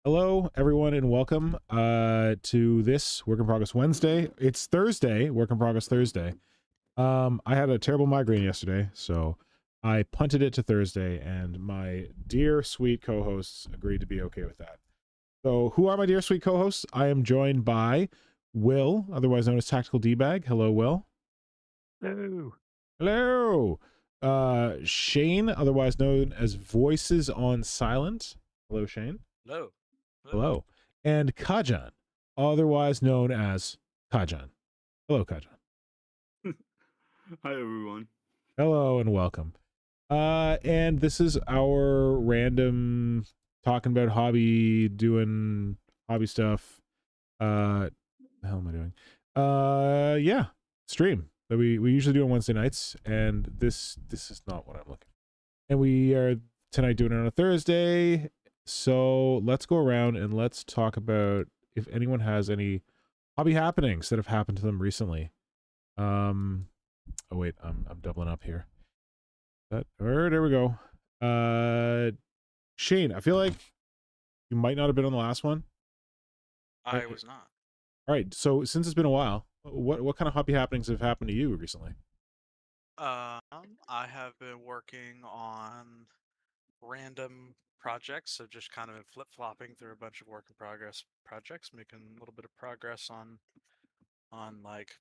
Hello, everyone, and welcome to this Work in Progress Wednesday. It's Thursday, Work in Progress Thursday. I had a terrible migraine yesterday, so I punted it to Thursday, and my dear sweet co-hosts agreed to be okay with that. So, who are my dear sweet co-hosts? I am joined by Will, otherwise known as TacticalDBag. Hello, Will. Hello. Hello. Shane, otherwise known as VoicesOnSilent. Hello, Shane. Hello. Hello. And Kajan, otherwise known as Kajan. Hello, Kajan. Hi, everyone. Hello and welcome. And this is our random talking about doing hobby stuff. The hell am I doing? Yeah, stream that we usually do on Wednesday nights, and this is not what I'm looking for. And we are tonight doing it on a Thursday. So let's go around and let's talk about if anyone has any hobby happenings that have happened to them recently. Oh wait, I'm doubling up here. There we go. Shane, I feel like you might not have been on the last one. I was not. All right, so since it's been a while, what kind of hobby happenings have happened to you recently? I have been working on random projects, so just kind of been flip-flopping through a bunch of work in progress projects, making a little bit of progress on like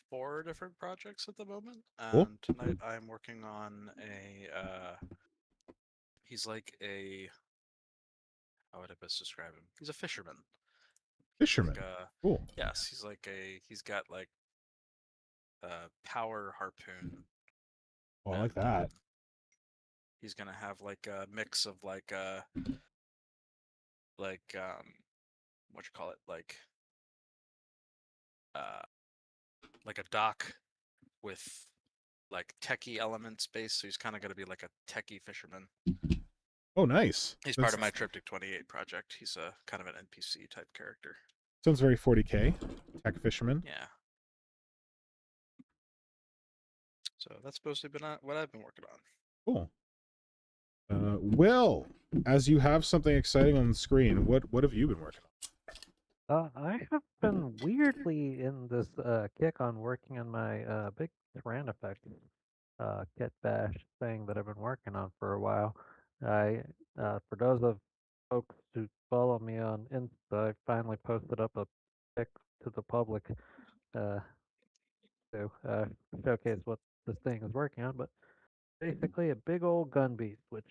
4 different projects at the moment. Cool. And tonight I'm working on a he's like a, how would I best describe him? He's a fisherman. Fisherman. Like Cool. Yes, he's got like a power harpoon. Oh, I like that. He's gonna have like a mix of what you call it, like a dock with like techie elements based, so he's kind of gonna be like a techie fisherman. Oh, nice. He's part of my Triptych 28 project. He's a kind of an NPC type character. Sounds very 40K. Tech fisherman. Yeah. So that's supposed to be what I've been working on. Cool. Will, as you have something exciting on the screen, what have you been working I have been weirdly in this kick on working on my big Terran effect kit bash thing that I've been working on for a while. For those of folks who follow me on Insta, I finally posted up a pic to the public to showcase what this thing is working on, but basically a big old gun beast, which,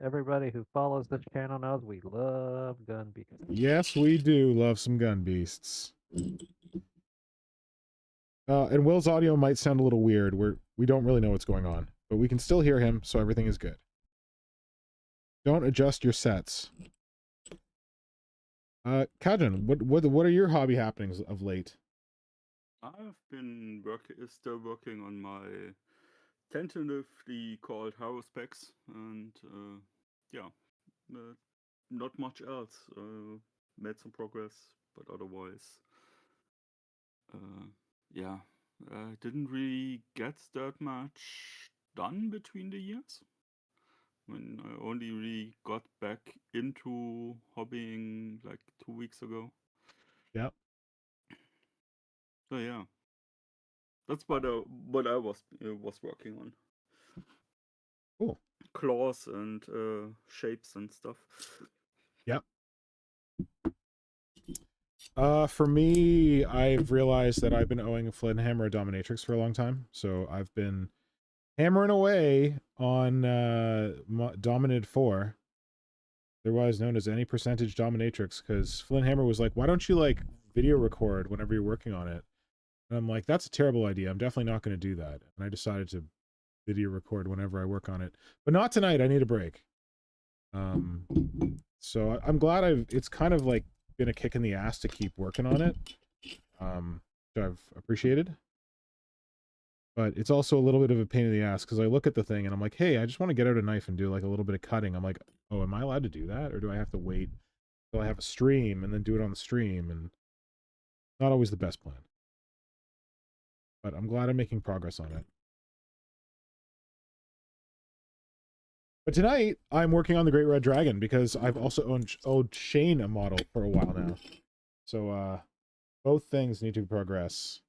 everybody who follows this channel knows we love gun beasts. Yes, we do love some gun beasts. And Will's audio might sound a little weird. We don't really know what's going on, but we can still hear him, so everything is good. Don't adjust your sets. Kajan, what are your hobby happenings of late? I've been still working on my tentatively called Haro specs, and not much else. Made some progress, but otherwise, didn't really get that much done between the years. When I only really got back into hobbying like 2 weeks ago. Yep. So yeah, that's what I was working on. Cool. Claws and shapes and stuff. Yep. For me, I've realized that I've been owing Flinhammer a dominatrix for a long time, so I've been hammering away on Dominid 4, otherwise known as any percentage dominatrix, because Flinhammer was like, why don't you like video record whenever you're working on it? And I'm like, that's a terrible idea. I'm definitely not going to do that. And I decided to video record whenever I work on it, but not tonight. I need a break. So I'm glad it's kind of like been a kick in the ass to keep working on it, which I've appreciated. But it's also a little bit of a pain in the ass because I look at the thing and I'm like, hey, I just want to get out a knife and do like a little bit of cutting. I'm like, oh, am I allowed to do that? Or do I have to wait till I have a stream and then do it on the stream? And not always the best plan. But I'm glad I'm making progress on it. But tonight I'm working on the Great Red Dragon because I've also owed Shane a model for a while now. So both things need to progress.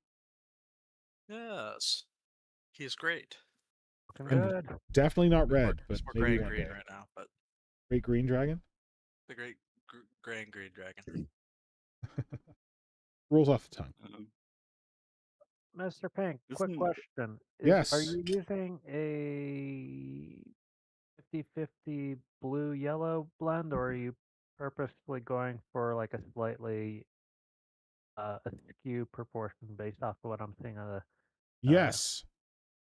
Yes. He's great. Looking And good. definitely not He's more- red, but he's more maybe gray and one green day. right now, but Great Green Dragon the great gray and green dragon. rolls off the tongue. Mr. Pink, quick Isn't- question. Are Yes. you using a 50-50 blue-yellow blend, or are you purposely going for like a slightly askew proportion based off of what I'm seeing on the Yes.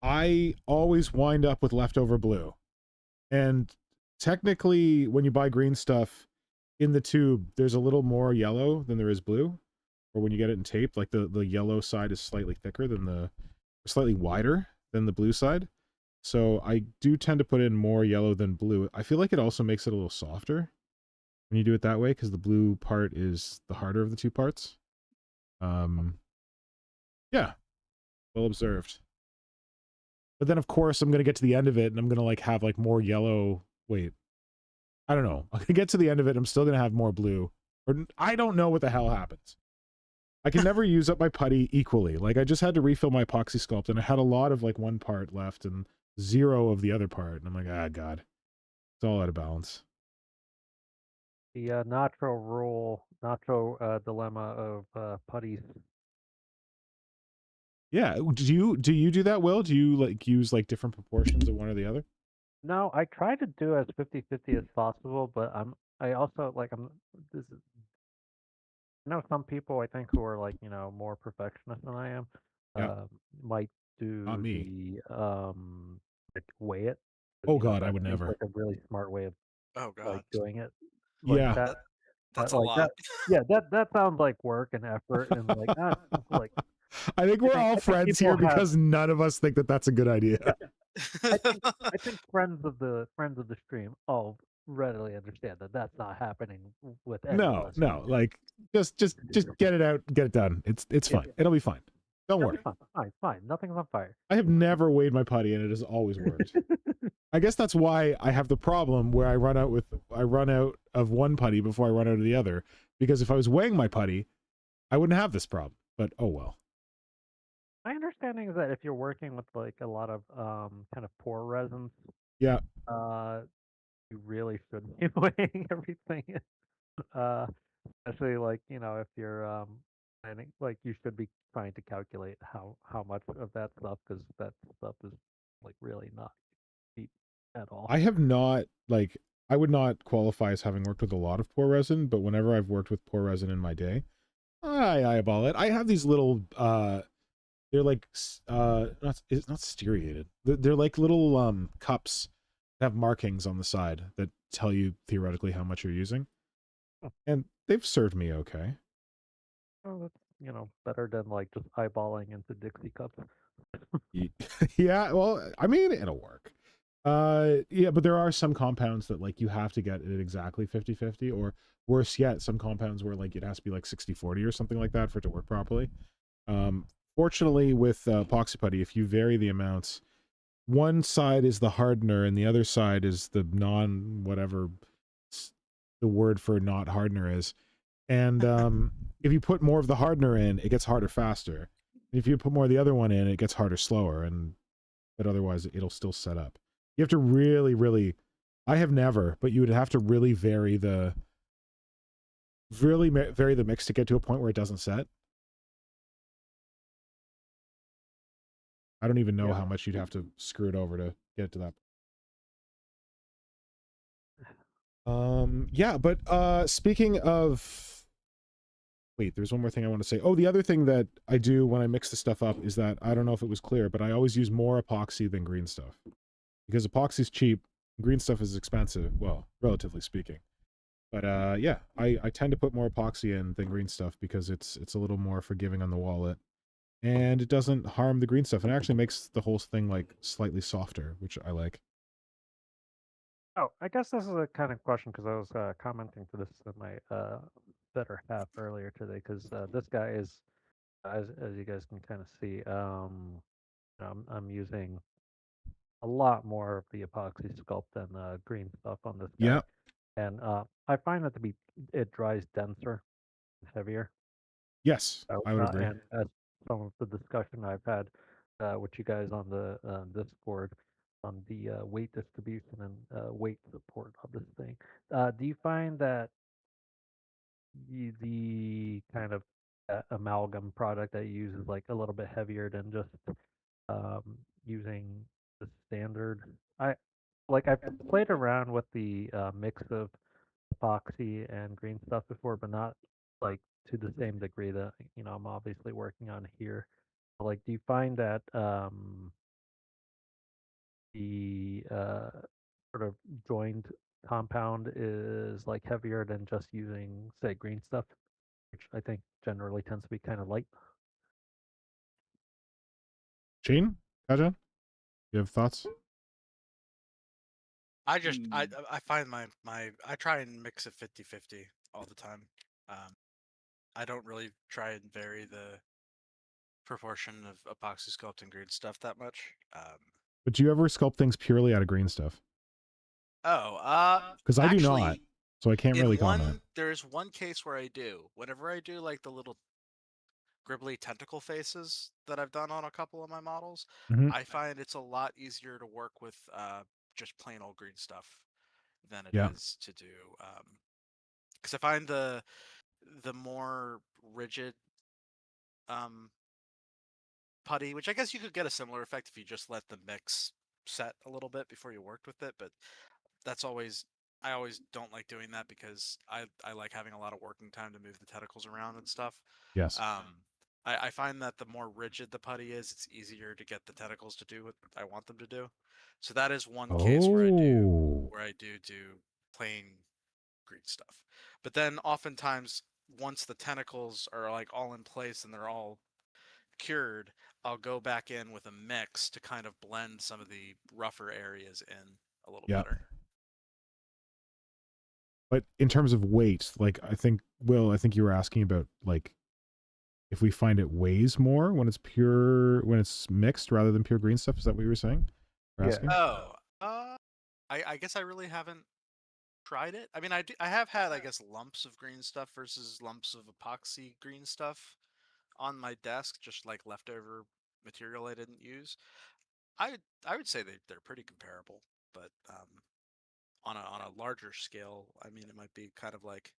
I always wind up with leftover blue. And technically, when you buy green stuff in the tube, there's a little more yellow than there is blue. Or when you get it in tape, like the yellow side is slightly thicker than slightly wider than the blue side. So I do tend to put in more yellow than blue. I feel like it also makes it a little softer when you do it that way, because the blue part is the harder of the two parts. Yeah, well observed. But then, of course, I'm going to get to the end of it, and I'm going to, like, have, like, more yellow. Wait. I don't know. I'm going to get to the end of it, and I'm still going to have more blue. Or I don't know what the hell happens. I can never use up my putty equally. Like, I just had to refill my epoxy sculpt, and I had a lot of, like, one part left and 0 of the other part. And I'm like, ah, God. It's all out of balance. the nacho dilemma of putties. Yeah. Do you do that, Will? Do you, like, use, like, different proportions of one or the other? No, I try to do as 50-50 as possible, but I also like this is I know some people I think who are like, more perfectionist than I am, Yeah. might Not do me. the like weigh it. Oh, God, I That would seems never. like a really smart way of Oh like God. doing it. Like Yeah. That's a like lot. that sounds like work and effort and like like I think we're all I think friends people here have because none of us think that that's a good idea. I think friends of the stream all readily understand that that's not happening with any of No, us. no, like just get it out, get it done. It's Yeah, fine. It'll be fine. Don't It'll be worry. fine. Nothing's on fire. I have never weighed my putty and it has always worked. I guess that's why I have the problem where I run out of one putty before I run out of the other. Because if I was weighing my putty, I wouldn't have this problem. But oh well. My understanding is that if you're working with like a lot of kind of poor resins, Yeah. you really shouldn't be weighing everything. Especially like, if you're planning, like you should be trying to calculate how much of that stuff, because that stuff is like really not cheap at all. I have not, like, I would not qualify as having worked with a lot of poor resin, but whenever I've worked with poor resin in my day, I eyeball it. I have these little they're like it's not styrated. They're like little cups that have markings on the side that tell you theoretically how much you're using. And they've served me okay. Oh, that's better than like just eyeballing into Dixie cups. Yeah, well, I mean, it'll work. Yeah, but there are some compounds that like you have to get it exactly 50-50, or worse yet, some compounds where like it has to be like 60-40 or something like that for it to work properly. Fortunately with epoxy putty, if you vary the amounts, one side is the hardener and the other side is the whatever the word for not hardener is. And if you put more of the hardener in, it gets harder faster. And if you put more of the other one in, it gets harder slower. But otherwise, it'll still set up. You have to really, really. I have never, but you would have to really vary the mix to get to a point where it doesn't set. I don't even know how much you'd have to screw it over to get it to that. Yeah, but speaking of, wait, there's one more thing I want to say. Oh, the other thing that I do when I mix the stuff up is that, I don't know if it was clear, but I always use more epoxy than green stuff. Because epoxy's cheap, green stuff is expensive, well, relatively speaking. But yeah, I tend to put more epoxy in than green stuff because it's a little more forgiving on the wallet. And it doesn't harm the green stuff. It actually makes the whole thing like slightly softer, which I like. Oh, I guess this is a kind of question because I was commenting to this in my better half earlier today, because this guy is, as you guys can kind of see, I'm using a lot more of the epoxy sculpt than green stuff on this guy. Yeah. And I find that it dries denser, heavier. Yes, I would agree. And as some of the discussion I've had with you guys on the Discord on the weight distribution and weight support of this thing, do you find that the kind of amalgam product that you use is like a little bit heavier than just um, using the standard? I've played around with the mix of epoxy and green stuff before, but not like to the same degree that I'm obviously working on here. Like, do you find that the sort of joined compound is like heavier than just using, say, green stuff, which I think generally tends to be kind of light? Gene, Kajan, you have thoughts? I find my I try and mix it 50-50 all the time. I don't really try and vary the proportion of epoxy sculpt and green stuff that much. But do you ever sculpt things purely out of green stuff? Because I do not, actually, so I can't really comment. there's one case where I do. Whenever I do like the little gribbly tentacle faces that I've done on a couple of my models, Mhm. I find it's a lot easier to work with just plain old green stuff than it Yeah. is to do. Because I find the more rigid putty, which I guess you could get a similar effect if you just let the mix set a little bit before you worked with it, but that's always I always don't like doing that because I like having a lot of working time to move the tentacles around and stuff. Yes. I find that the more rigid the putty is, it's easier to get the tentacles to do what I want them to do. So that is one case where Oh. I do plain green stuff. But then oftentimes once the tentacles are like all in place and they're all cured, I'll go back in with a mix to kind of blend some of the rougher areas in a little Yeah. better. But in terms of weight, like I think you were asking about like if we find it weighs more when it's mixed rather than pure green stuff. Is that what you were saying? Or Yeah. asking? Oh, I guess I really haven't tried it. I mean, I have had, I guess, lumps of green stuff versus lumps of epoxy green stuff on my desk, just like leftover material I didn't use. I would say they're pretty comparable, but on a larger scale, I mean, it might be kind of like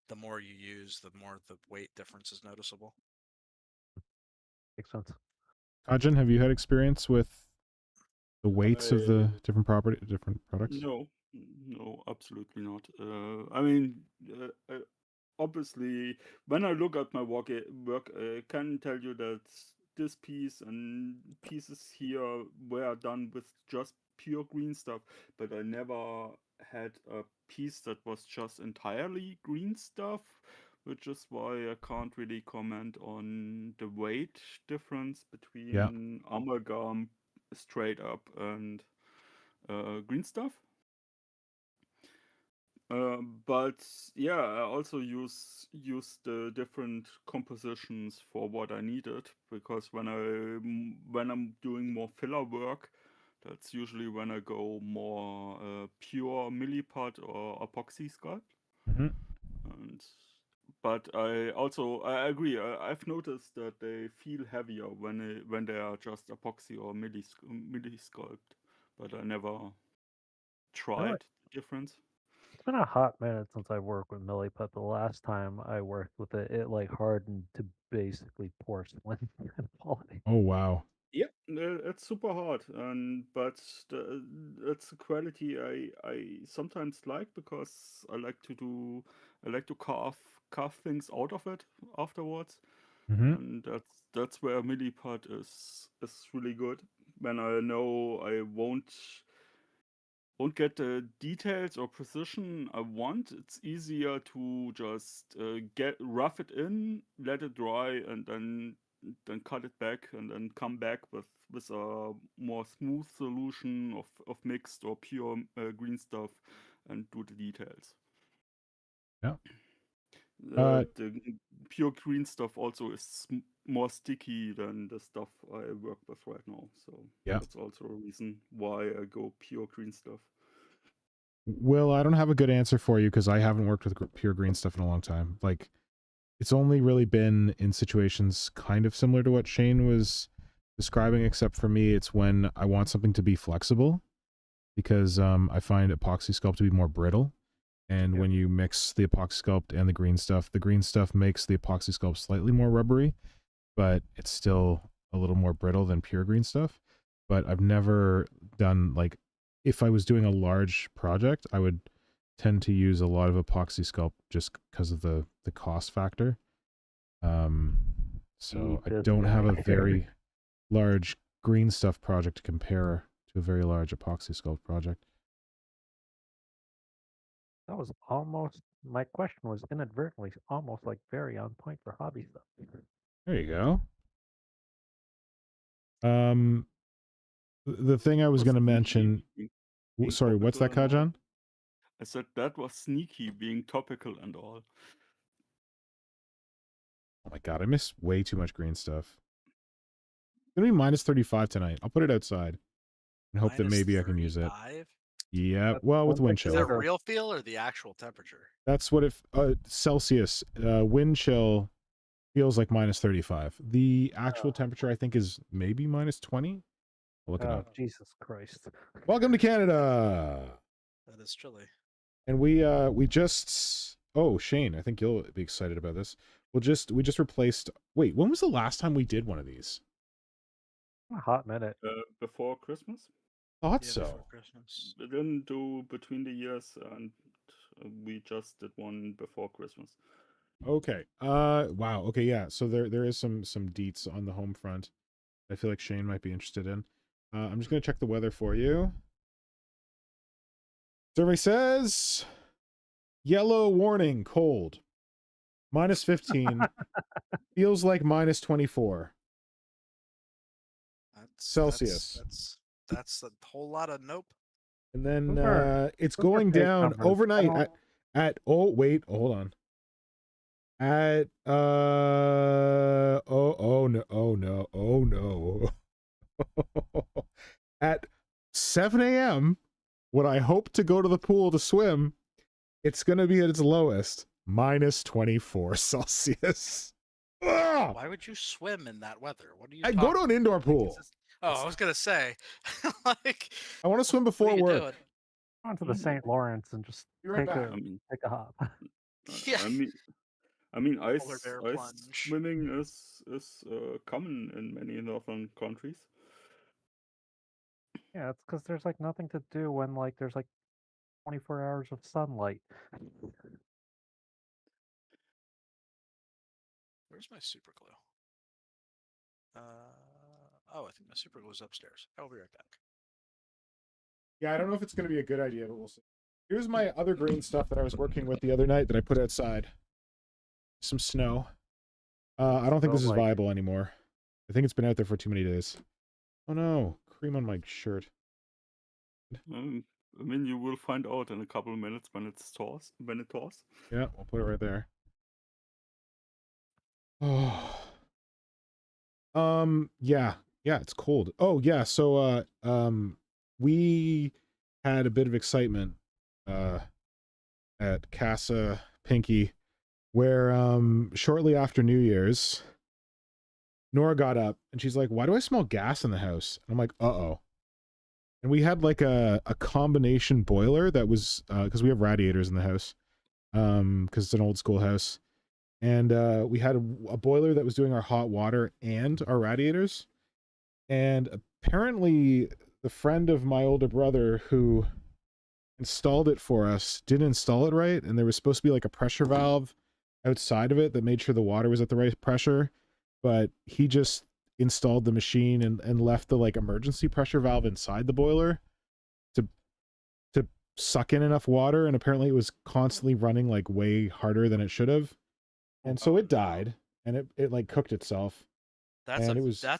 the more you use, the more the weight difference is noticeable. Makes sense. Kajan, have you had experience with the weights of the different products? No, absolutely not. I mean, obviously, when I look at my work, I can tell you that this piece and pieces here were done with just pure green stuff, but I never had a piece that was just entirely green stuff, which is why I can't really comment on the weight difference between amalgam straight up and green stuff. But yeah, I also use the different compositions for what I needed, because when I'm doing more filler work, that's usually when I go more pure milliput or epoxy sculpt. Mm-hmm. And but I agree. I've noticed that they feel heavier when they are just epoxy or milli sculpt, but I never tried the difference. It's been a hot minute since I worked with milliput. The last time I worked with it, it like hardened to basically porcelain kind of quality. Oh wow. Yeah, it's super hard, and but it's a quality I sometimes like, because I like to carve things out of it afterwards, Mm-hmm. and that's where milliput is really good. When I know I won't get the details or precision I want, it's easier to just get rough it in, let it dry, and then cut it back, and then come back with a more smooth solution of mixed or pure green stuff, and do the details. Yeah. The pure green stuff also is more sticky than the stuff I work with right now. So Yeah. that's also a reason why I go pure green stuff. Will, I don't have a good answer for you because I haven't worked with pure green stuff in a long time. Like, it's only really been in situations kind of similar to what Shane was describing, except for me, it's when I want something to be flexible because I find epoxy sculpt to be more brittle. And when you mix the epoxy sculpt and the green stuff makes the epoxy sculpt slightly more rubbery, but it's still a little more brittle than pure green stuff. But I've never done, like, if I was doing a large project, I would tend to use a lot of epoxy sculpt just because of the cost factor. So I don't have a very large green stuff project to compare to a very large epoxy sculpt project. That was almost, my question was inadvertently almost like very on point for hobby stuff. There you go. The thing I was going to mention. Sorry, what's that, Kajan? I said that was sneaky, being topical and all. Oh my god, I miss way too much green stuff. It's gonna be minus 35 tonight. I'll put it outside and hope that maybe I can use it. Yeah, well, with wind chill. Is that real feel or the actual temperature? That's what if Celsius wind chill feels like minus 35. The actual temperature I think is maybe minus 20. I'll look it up. Jesus Christ! Welcome to Canada. That is chilly. And we just Shane, I think you'll be excited about this. We just replaced. Wait, when was the last time we did one of these? A hot minute. Before Christmas? Thought Yeah, so. before Christmas. We didn't do between the years, and we just did one before Christmas. Okay. Wow. Okay. Yeah. So there is some deets on the home front. I feel like Shane might be interested in. I'm just gonna check the weather for you. Survey says yellow warning, cold. Minus 15. Feels like minus 24. Celsius. That's a whole lot of nope. And then it's going down overnight at hold on. At oh no. At 7 a.m. when I hope to go to the pool to swim, it's gonna be at its lowest, minus 24 Celsius. Ugh! Why would you swim in that weather? What are you? I go to an indoor pool. I was gonna say, like, I want to swim before work. Doing? On to the St. Lawrence and just take a hop. Yeah. I mean, ice swimming is common in many northern countries. Yeah, it's because there's like nothing to do when like there's like 24 hours of sunlight. Where's my super glue? Oh, I think my super glue is upstairs. I'll be right back. Yeah, I don't know if it's going to be a good idea, but we'll see. Here's my other green stuff that I was working with the other night that I put outside. Some snow. I don't think this is viable anymore. I think it's been out there for too many days. Oh no, cream on my shirt. I mean, you will find out in a couple of minutes when it thaws. Yeah, we'll put it right there. Oh. Yeah, it's cold. Oh yeah, so we had a bit of excitement at Casa Pinky where shortly after New Year's Nora got up and she's like, "Why do I smell gas in the house?" And I'm like, "Uh-oh." And we had like a combination boiler that was because we have radiators in the house because it's an old school house. And we had a boiler that was doing our hot water and our radiators. And apparently the friend of my older brother who installed it for us didn't install it right. And there was supposed to be like a pressure valve outside of it that made sure the water was at the right pressure. But he just installed the machine and left the like emergency pressure valve inside the boiler to suck in enough water. And apparently it was constantly running like way harder than it should have. And so it died, and it like cooked itself. That's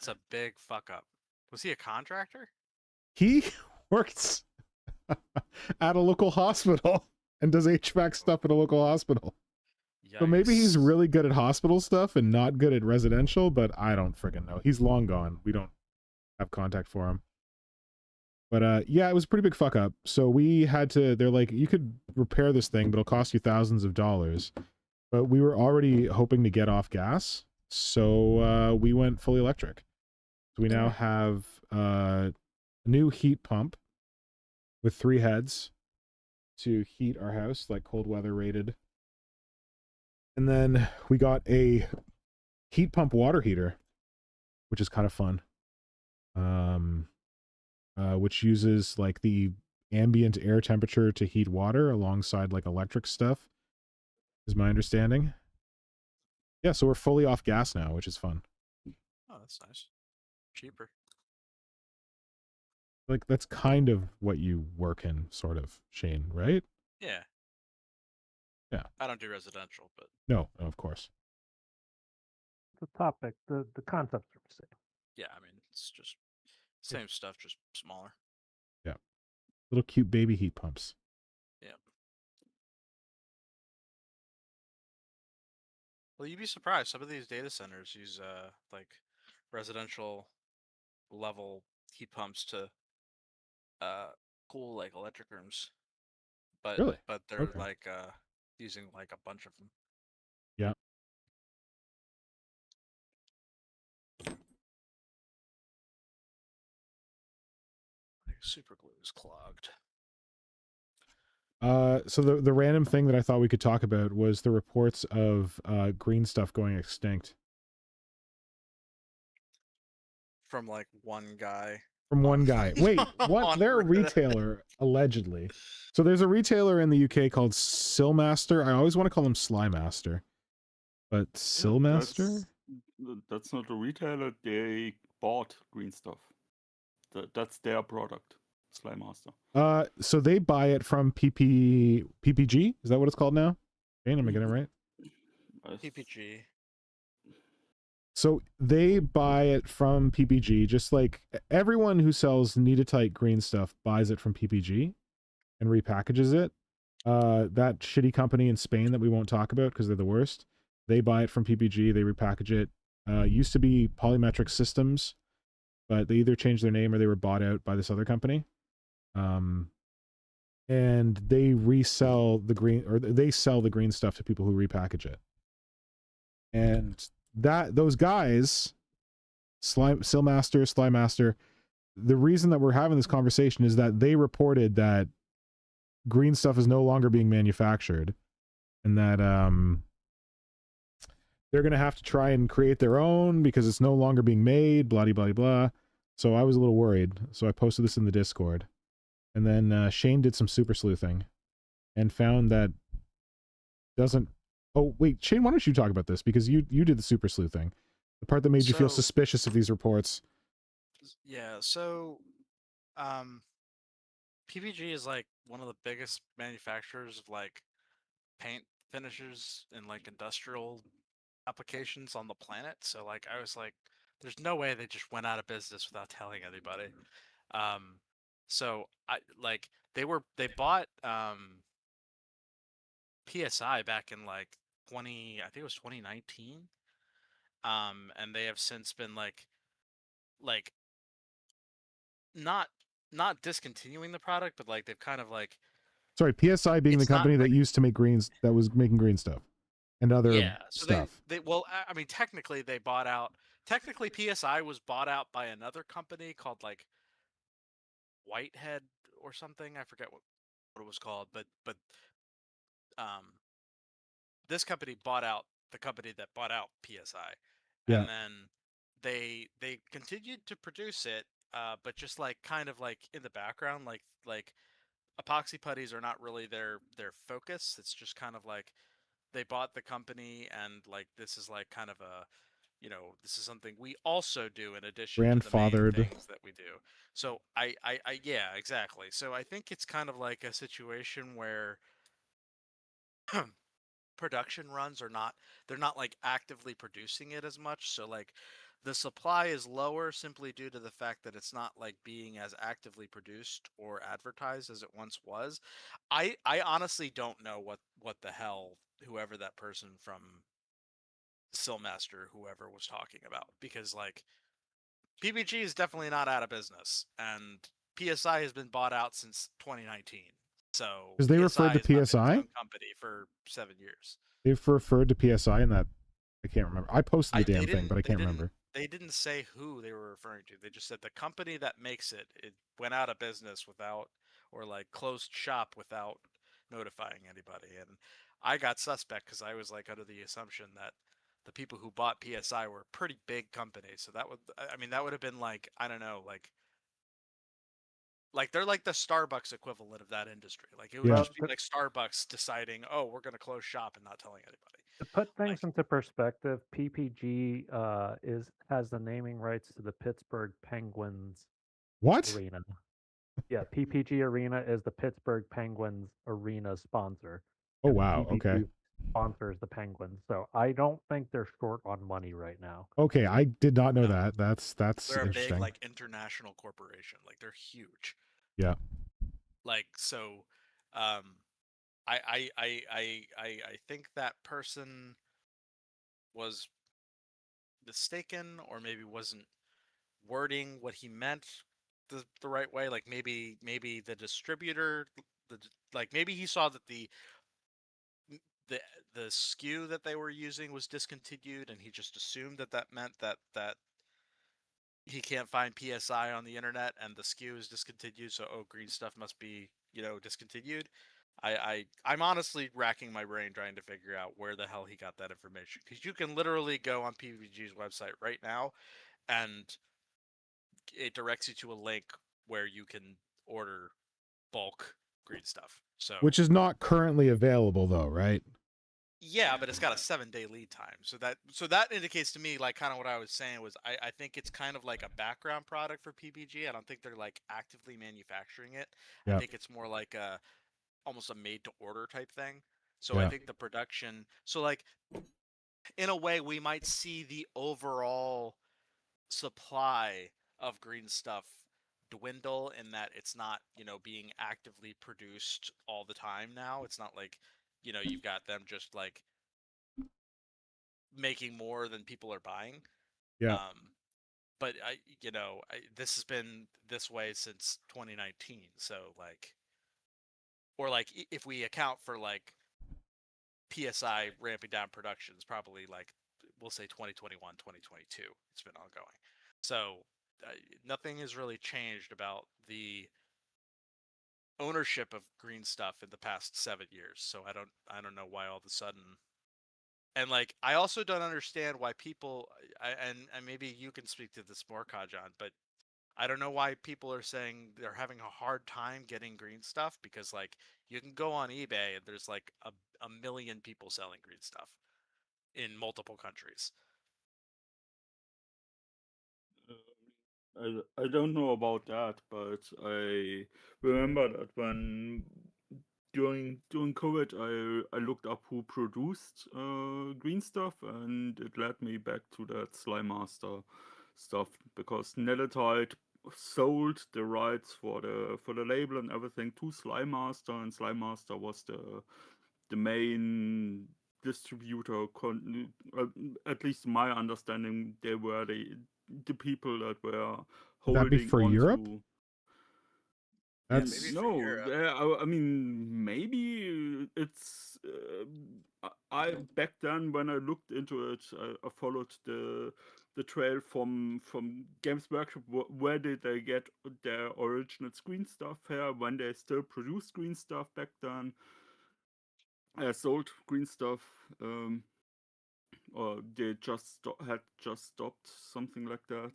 a big fuck up. Was he a contractor? He works at a local hospital and does HVAC stuff at a local hospital. So maybe he's Yikes. really good at hospital stuff and not good at residential, but I don't freaking know. He's long gone. We don't have contact for him. But yeah, it was a pretty big fuck up. So we had to, they're like, you could repair this thing, but it'll cost you thousands of dollars. But we were already hoping to get off gas. So we went fully electric. So we now have a new heat pump with 3 heads to heat our house, like cold weather rated. And then we got a heat pump water heater, which is kind of fun. Which uses like the ambient air temperature to heat water alongside like electric stuff, is my understanding. Yeah, so we're fully off gas now, which is fun. Oh, that's nice. Cheaper. Like that's kind of what you work in, sort of, Shane, right? Yeah. Yeah. I don't do residential, but No, of course. The topic, the concepts are the same. yeah, I mean, it's just same stuff, just smaller. Yeah. Little cute baby heat pumps. Yeah. Well, you'd be surprised. Some of these data centers use like residential level heat pumps to cool like electric rooms. But Really? they're Okay. like using like a bunch of them. Yeah. Like super glue is clogged. So the random thing that I thought we could talk about was the reports of green stuff going extinct. From like one guy. From one on- guy. Wait, what? on They're a Reddit. retailer, allegedly. So there's a retailer in the UK called Silmaster. I always want to call him Slymaster. But Silmaster? That's not a retailer. They bought green stuff. That's their product, Slymaster. So they buy it from PPG? Is that what it's called now? Jane, am I getting it right? PPG. So they buy it from PPG, just like everyone who sells Neatite green stuff buys it from PPG and repackages it. That shitty company in Spain that we won't talk about because they're the worst. They buy it from PPG, they repackage it. Used to be Polymetric Systems, but they either changed their name or they were bought out by this other company. And they resell the green, or they sell the green stuff to people who repackage it. And those guys, Slymaster, the reason that we're having this conversation is that they reported that green stuff is no longer being manufactured, and that they're going to have to try and create their own because it's no longer being made, blah, blah, blah. So I was a little worried. So I posted this in the Discord. And then Shane did some super sleuthing and found that doesn't... Oh, wait, Shane, why don't you talk about this? Because you did the super sleuthing. The part that made you feel So- suspicious of these reports. Yeah, so PPG is like one of the biggest manufacturers of like paint finishers and like industrial applications on the planet. So like I was like, there's no way they just went out of business without telling anybody. So I like they bought PSI back in like I think it was 2019. And they have since been like not discontinuing the product, but like they've kind of like Sorry, PSI being the It's not company that like- used to make greens, that was making green stuff and other so stuff. they well I mean technically they bought out PSI was bought out by another company called like Whitehead or something. I forget what it was called, but this company bought out the company that bought out PSI. Yeah. And then they continued to produce it, but just like kind of like in the background, like epoxy putties are not really their focus. It's just kind of like they bought the company and like this is like kind of a this is something we also do in addition to the main Grandfathered. things that we do. So I yeah, exactly. So I think it's kind of like a situation where production runs are not, they're not like actively producing it as much. So like the supply is lower simply due to the fact that it's not like being as actively produced or advertised as it once was. I honestly don't know what the hell whoever that person from Silmaster, whoever was talking about, because like PBG is definitely not out of business, and PSI has been bought out since 2019. So Because they referred PSI to has not been its PSI? own company for 7 years. They've referred to PSI in that. I can't remember. I posted the They damn thing, didn't. but I can't remember. They didn't say who they were referring to. They just said the company that makes it went out of business without, or like closed shop without notifying anybody. And I got suspect because I was like under the assumption that the people who bought PSI were a pretty big company. So that would, I mean, that would have been like, I don't know, like they're like the Starbucks equivalent of that industry. Like it would Yeah. just be like Starbucks deciding, oh, we're going to close shop and not telling anybody. To put things Like, into perspective, PPG has the naming rights to the Pittsburgh Penguins What? arena. Yeah, PPG Arena is the Pittsburgh Penguins arena sponsor. Oh and wow. PPG Okay. sponsors the Penguins. So I don't think they're short on money right now. Okay. I did not know No. that. That's they're a interesting. big like international corporation. Like they're huge. Yeah. Like so, I think that person was mistaken, or maybe wasn't wording what he meant the right way. Like maybe the distributor, like maybe he saw that the the SKU that they were using was discontinued, and he just assumed that meant that he can't find PSI on the internet and the SKU is discontinued, so green stuff must be, discontinued. I'm honestly racking my brain trying to figure out where the hell he got that information, because you can literally go on PVG's website right now and it directs you to a link where you can order bulk green stuff. So Which is not currently available though, right? yeah, but it's got a 7-day lead time. So that indicates to me, like, kind of what I was saying was I think it's kind of like a background product for PPG. I don't think they're like actively manufacturing it. I Yeah. think it's more like almost a made to order type thing. So I Yeah. think the production, so like in a way we might see the overall supply of green stuff dwindle, in that it's not, being actively produced all the time now. It's not like, you've got them just like making more than people are buying. Yeah. But this has been this way since 2019. So like, or like if we account for like PSI ramping down productions, probably like we'll say 2021, 2022. It's been ongoing. So nothing has really changed about the ownership of green stuff in the past 7 years. So I don't know why all of a sudden. And like, I also don't understand why people, and maybe you can speak to this more, Kajan, but I don't know why people are saying they're having a hard time getting green stuff, because like you can go on eBay and there's like a million people selling green stuff in multiple countries. I don't know about that, but I remember that when during COVID, I looked up who produced green stuff, and it led me back to that Slime Master stuff, because Netatide sold the rights for the label and everything to Slime Master, and Slime Master was the main distributor. At least my understanding, they were the people that were Would that be holding for on Europe? to. That's Maybe for No, Europe. I mean, maybe it's. I back then when I looked into it, I followed the trail from Games Workshop. Where did they get their original screen stuff here? When they still produced green stuff back then, sold green stuff, or they had just stopped, something like that.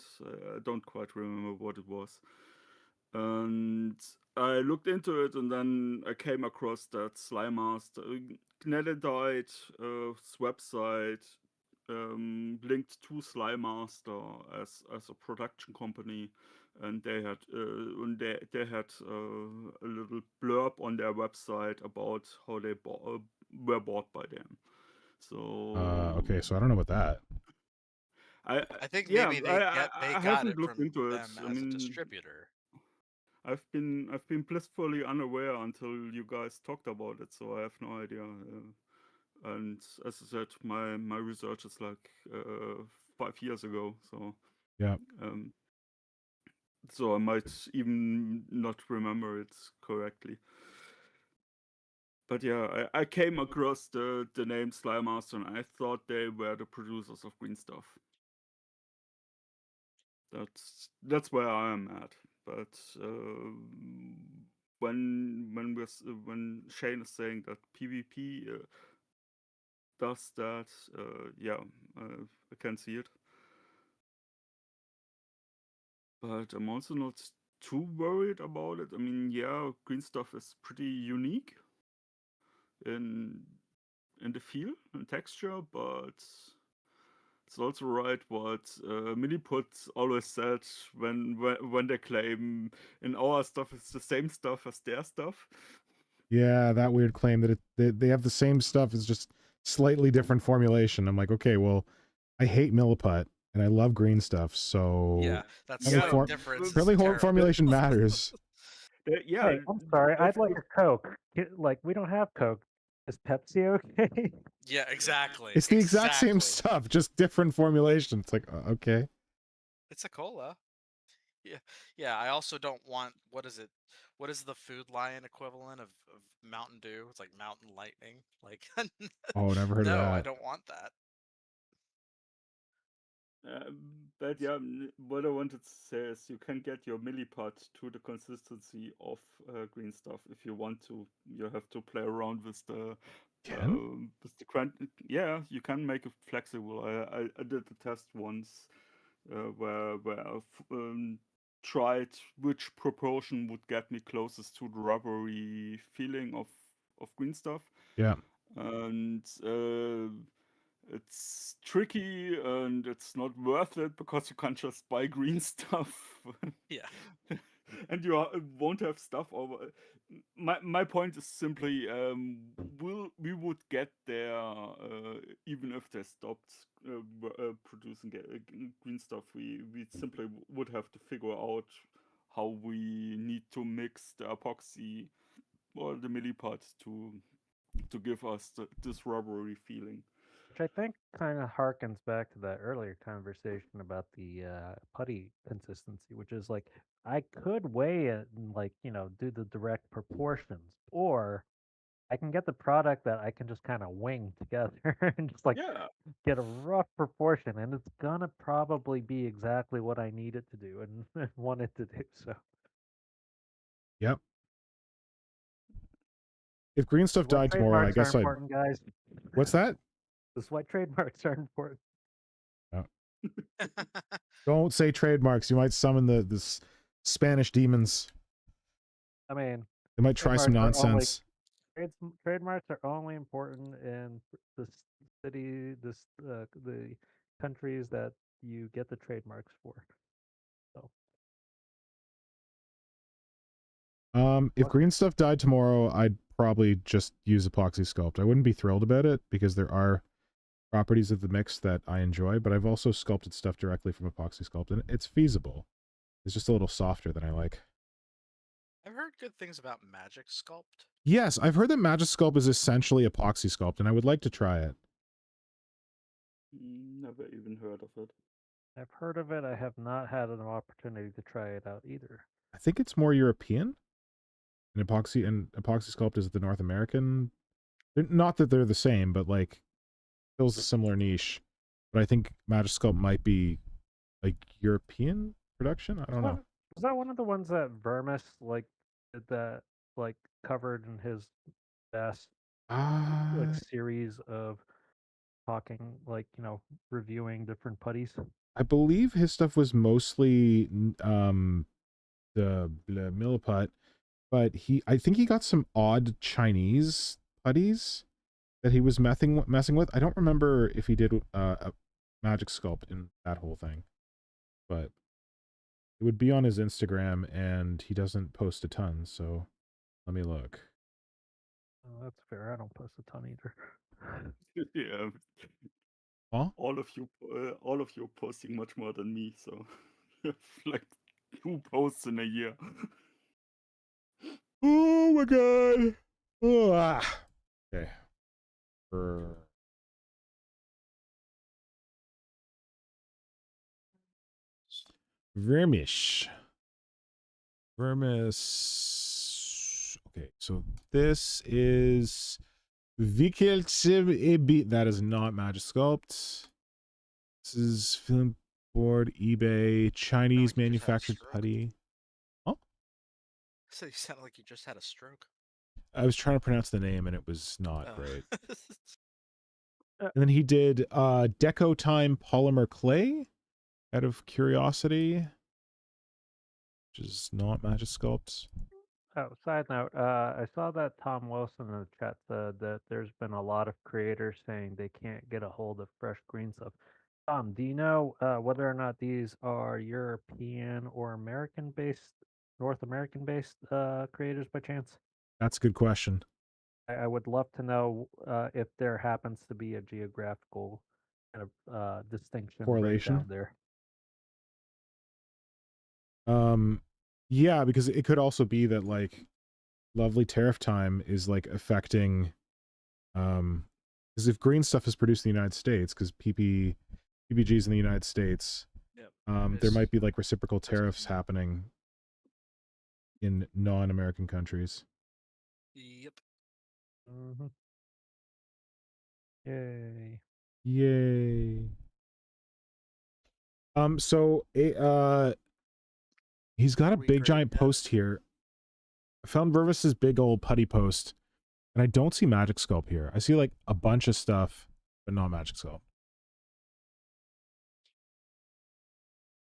I don't quite remember what it was. And I looked into it, and then I came across that Slime Master Gnetedite's website, linked to Slime Master as a production company, and they had a little blurb on their website about how they were bought by them. So Okay, so I don't know about that. I think yeah, maybe they I got haven't it looked from into it. them I as a mean, distributor. I've been blissfully unaware until you guys talked about it, so I have no idea. And as I said, my research is like 5 years ago, so Yeah. so I might even not remember it correctly. But yeah, I came across the name Slymaster, and I thought they were the producers of Green Stuff. That's where I am at. But when Shane is saying that PvP does that, yeah, I can see it. But I'm also not too worried about it. I mean, yeah, Green Stuff is pretty unique in the feel and texture, but it's also right what Milliput always said when they claim in our stuff it's the same stuff as their stuff. Yeah, that weird claim that they have the same stuff, it's just slightly different formulation. I'm like, okay, well, I hate Milliput and I love green stuff, so Yeah, that Yeah, slight difference is apparently terrible. formulation matters. Yeah, Hey, I'm sorry. I'd if- like a Coke. Like, we don't have Coke. Is Pepsi okay? Yeah, exactly. It's the exact same exactly. stuff, just different formulation. It's like, okay. It's a cola. Yeah. I also don't want what is it? What is the Food Lion equivalent of Mountain Dew? It's like Mountain Lightning. Like, Oh, never heard of no, I that. don't want that. but yeah, what I wanted to say is you can get your Milliput to the consistency of green stuff if you want to. You have to play around with the yeah, you can make it flexible. I did the test once where I tried which proportion would get me closest to the rubbery feeling of green stuff. Yeah. And it's tricky and it's not worth it because you can't just buy green stuff. Yeah. And you won't have stuff over. My point is simply, we would get there even if they stopped producing green stuff. We simply would have to figure out how we need to mix the epoxy or the milliput to give us this rubbery feeling. Which I think kind of harkens back to that earlier conversation about the putty consistency, which is like I could weigh it and like do the direct proportions, or I can get the product that I can just kind of wing together and just like Yeah. get a rough proportion, and it's gonna probably be exactly what I need it to do and want it to do. So Yep. If green stuff that's why died tomorrow, I trademarks are guess I'd. important, guys. What's that? That's why trademarks are important. Don't say trademarks. You might summon the Spanish demons. I mean, They might try some trademarks are only nonsense. trademarks are only important in the city, the countries that you get the trademarks for. So If What- green stuff died tomorrow, I'd probably just use epoxy sculpt. I wouldn't be thrilled about it because there are properties of the mix that I enjoy, but I've also sculpted stuff directly from epoxy sculpt, and it's feasible. It's just a little softer than I like. I've heard good things about Magic Sculpt. Yes, I've heard that Magic Sculpt is essentially epoxy sculpt, and I would like to try it. Never even heard of it. I've heard of it. I have not had an opportunity to try it out either. I think it's more European. And epoxy sculpt is the North American. Not that they're the same, but like fills a similar niche. But I think Magic Sculpt might be like European production. I don't know. Was that one of the ones that Vermis like did that like covered in his vast like series of talking like reviewing different putties? I believe his stuff was mostly the Milliput, but I think he got some odd Chinese putties that he was messing with. I don't remember if he did a Magic Sculpt in that whole thing, but it would be on his Instagram, and he doesn't post a ton, so let me look. Oh, that's fair. I don't post a ton either. Yeah, Huh? all of you posting much more than me, so like 2 posts in a year. Oh my god. Okay. Vermish. Vermis. Okay, so this is VoicesOnSilent. That is not Magic Sculpt. This is film board, eBay, Chinese like you just had a manufactured stroke. putty. Oh, So you sound like you just had a stroke. I was trying to pronounce the name and it was not Oh. great. And then he did Deco Time Polymer Clay out of curiosity, which is not Magic Sculpt. Oh, side note, I saw that Tom Wilson in the chat said that there's been a lot of creators saying they can't get a hold of fresh green stuff. Tom, do you know whether or not these are European or American-based, North American-based creators by chance? That's a good question. I would love to know if there happens to be a geographical kind of distinction right Correlation. down there. Yeah, because it could also be that like Lovely Tariff Time is like affecting because if green stuff is produced in the United States, because PPG is in the United States, Yep. there might be like reciprocal tariffs happening in non-American countries. Yep. Mm-hmm. Yay. Yay. So he's got a We big great giant at post here. I found Vervis's big old putty post, and I don't see Magic Sculpt here. I see like a bunch of stuff, but not Magic Sculpt.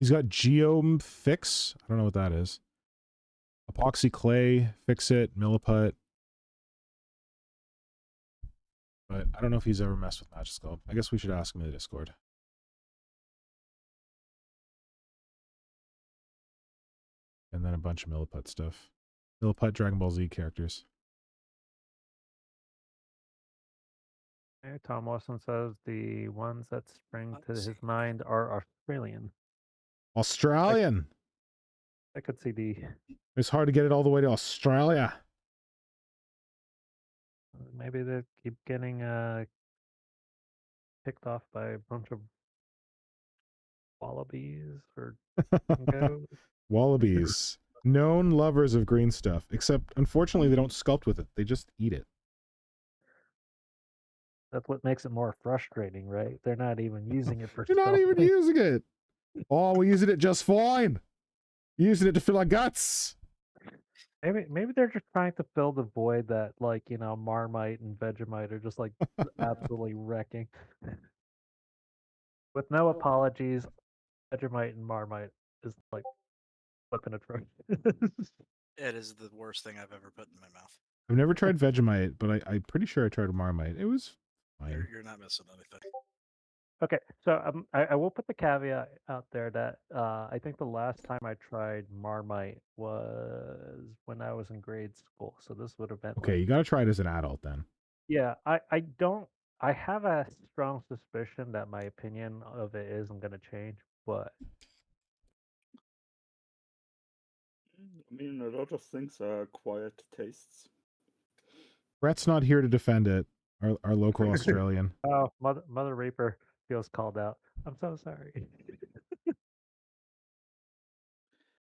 He's got Geom Fix. I don't know what that is. Epoxy Clay, Fix It, Milliput. But I don't know if he's ever messed with Magic Sculpt. I guess we should ask him in the Discord. And then a bunch of Milliput stuff. Milliput Dragon Ball Z characters. Hey, Tom Wilson says the ones that spring to Let's his see. mind are Australian. Australian! I could see the It's hard to get it all the way to Australia. maybe they keep getting picked off by a bunch of wallabies or dingoes. Wallabies. Known lovers of green stuff. Except, unfortunately, they don't sculpt with it. They just eat it. That's what makes it more frustrating, right? They're not even using it for You're not even sculpting. using it. Oh, we're using it just fine. Using it to fill our guts. Maybe they're just trying to fill the void that, like, Marmite and Vegemite are just like absolutely wrecking. With no apologies, Vegemite and Marmite is like flipping a truck. It is the worst thing I've ever put in my mouth. I've never tried Vegemite, but I'm pretty sure I tried Marmite. It was fine. You're not missing anything. Okay, so I will put the caveat out there that I think the last time I tried Marmite was when I was in grade school. So this would have been Okay, like, you gotta try it as an adult then. yeah, I don't, I have a strong suspicion that my opinion of it isn't going to change, but I mean, a lot of things are acquired tastes. Brett's not here to defend it. Our local Australian. oh, Mother Reaper feels called out. I'm so sorry.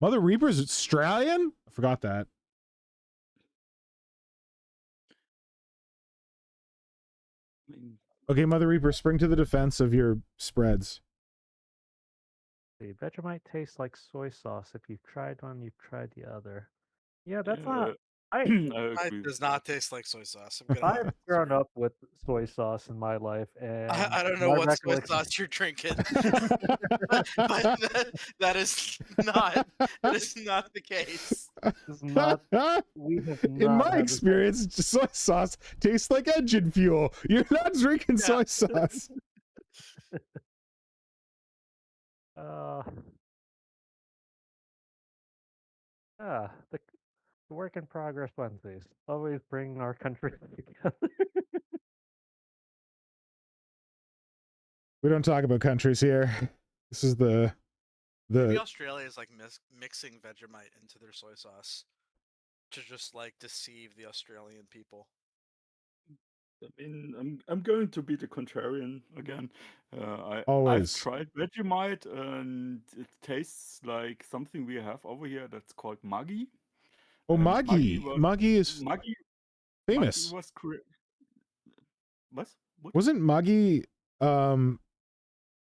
Mother Reaper's Australian? I forgot that. I mean, Okay, Mother Reaper, spring to the defense of your spreads. The Vegemite tastes like soy sauce. If you've tried one, you've tried the other. Yeah, that's not. I It agree. does not taste like soy sauce. I've grown up with soy sauce in my life, and I don't know my what soy recollection. sauce you're drinking, but that is not the case. Is not. We have not. In my had this- experience, soy sauce tastes like engine fuel. You're not drinking soy sauce. The Work in progress Wednesdays. Always bring our country together. We don't talk about countries here. This is Maybe the Australia is like mixing Vegemite into their soy sauce to just like deceive the Australian people. I mean, I'm going to be the contrarian again. I've always. tried Vegemite and it tastes like something we have over here that's called Maggi. Oh, And Maggi. Maggi is Maggi famous. was what? Wasn't Maggi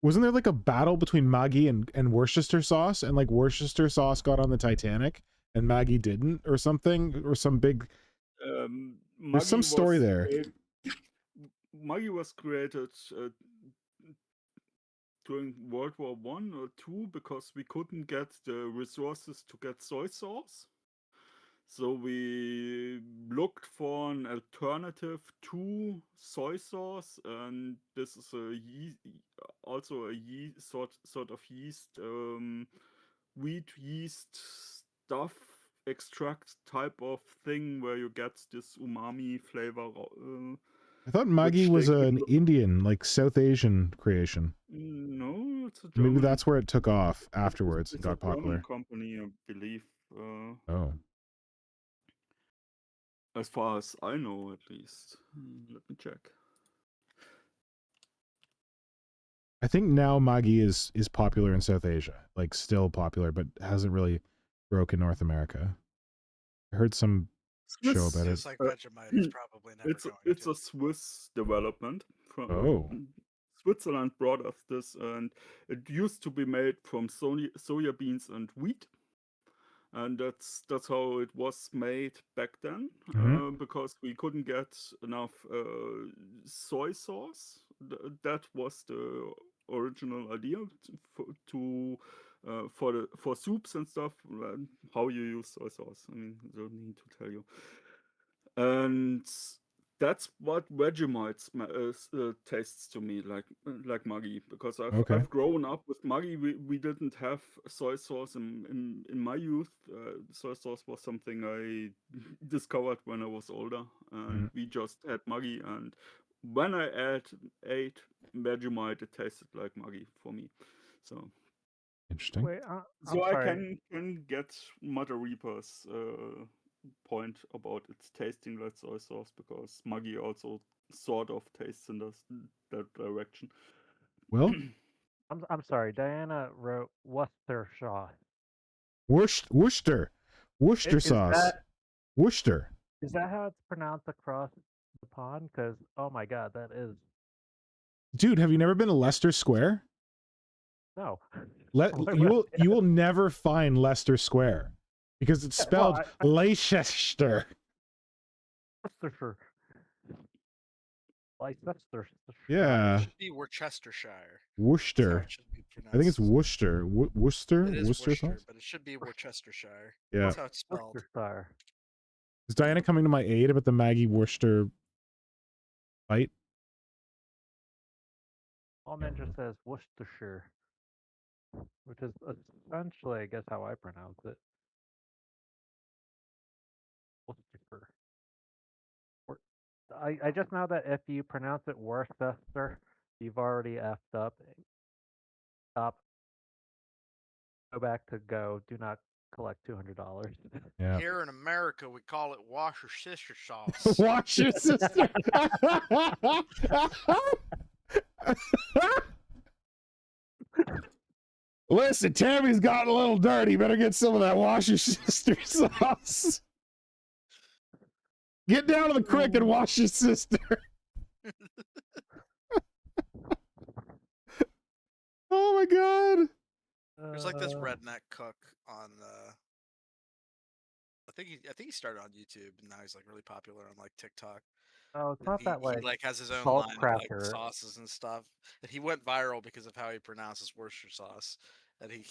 wasn't there like a battle between Maggi and Worcester sauce, and like Worcester sauce got on the Titanic and Maggi didn't, or something, or some big there's some story there. Maggi was created during World War I or II because we couldn't get the resources to get soy sauce. So we looked for an alternative to soy sauce, and this is also a yeast, sort of yeast, wheat yeast stuff extract type of thing where you get this umami flavor. I thought Maggi was an Indian, like South Asian creation. No, it's a German. Maybe that's where it took off afterwards and got a German popular. company, I believe. Oh. As far as I know, at least. Let me check. I think now Maggi is popular in South Asia, like still popular, but hasn't really broken North America. I heard some show about it. It's like Vegemite is probably never going to. It's a Swiss development. From Switzerland brought us this, and it used to be made from soya beans and wheat. And that's how it was made back then, because we couldn't get enough soy sauce. That was the original idea for soups and stuff. How you use soy sauce? I mean, I don't need to tell you. And that's what Vegemite tastes to me like Maggi, because I've grown up with Maggi. We didn't have soy sauce in my youth. Soy sauce was something I discovered when I was older, and we just had Maggi. And when I ate Vegemite, it tasted like Maggi for me. So interesting. Wait, so I can get Mother Reaper's point about its tasting like soy sauce, because Maggi also sort of tastes in that direction. Well, I'm sorry. Diana wrote Worcester sauce. Worcester sauce. Worcester. Is that how it's pronounced across the pond? Because oh my god, that is. Dude, have you never been to Leicester Square? No. You will never find Leicester Square because it's spelled Leicester. Leicester. Leicester. Yeah. It should be Worcestershire. Worcester. I think it's Worcester. Worcester? It is Worcester sauce? but it should be Worcestershire. Yeah. That's how it's spelled. Worcestershire. Is Diana coming to my aid about the Maggi Worcester fight? All Ninja says Worcestershire, which is essentially, I guess, how I pronounce it. Worcestershire. I just know that if you pronounce it Worcester, you've already effed up. Stop. Go back to go. Do not collect $200. Yeah. Here in America, we call it wash your sister sauce. Wash your sister. Listen, Tammy's gotten a little dirty. Better get some of that wash your sister sauce. Get down to the creek and wash your sister. Oh my god. There's like this redneck cook on I think he started on YouTube, and now he's like really popular on like TikTok. Oh, it's not that he like has his own salt line of like cracker. sauces and stuff. And he went viral because of how he pronounces Worcester sauce. And he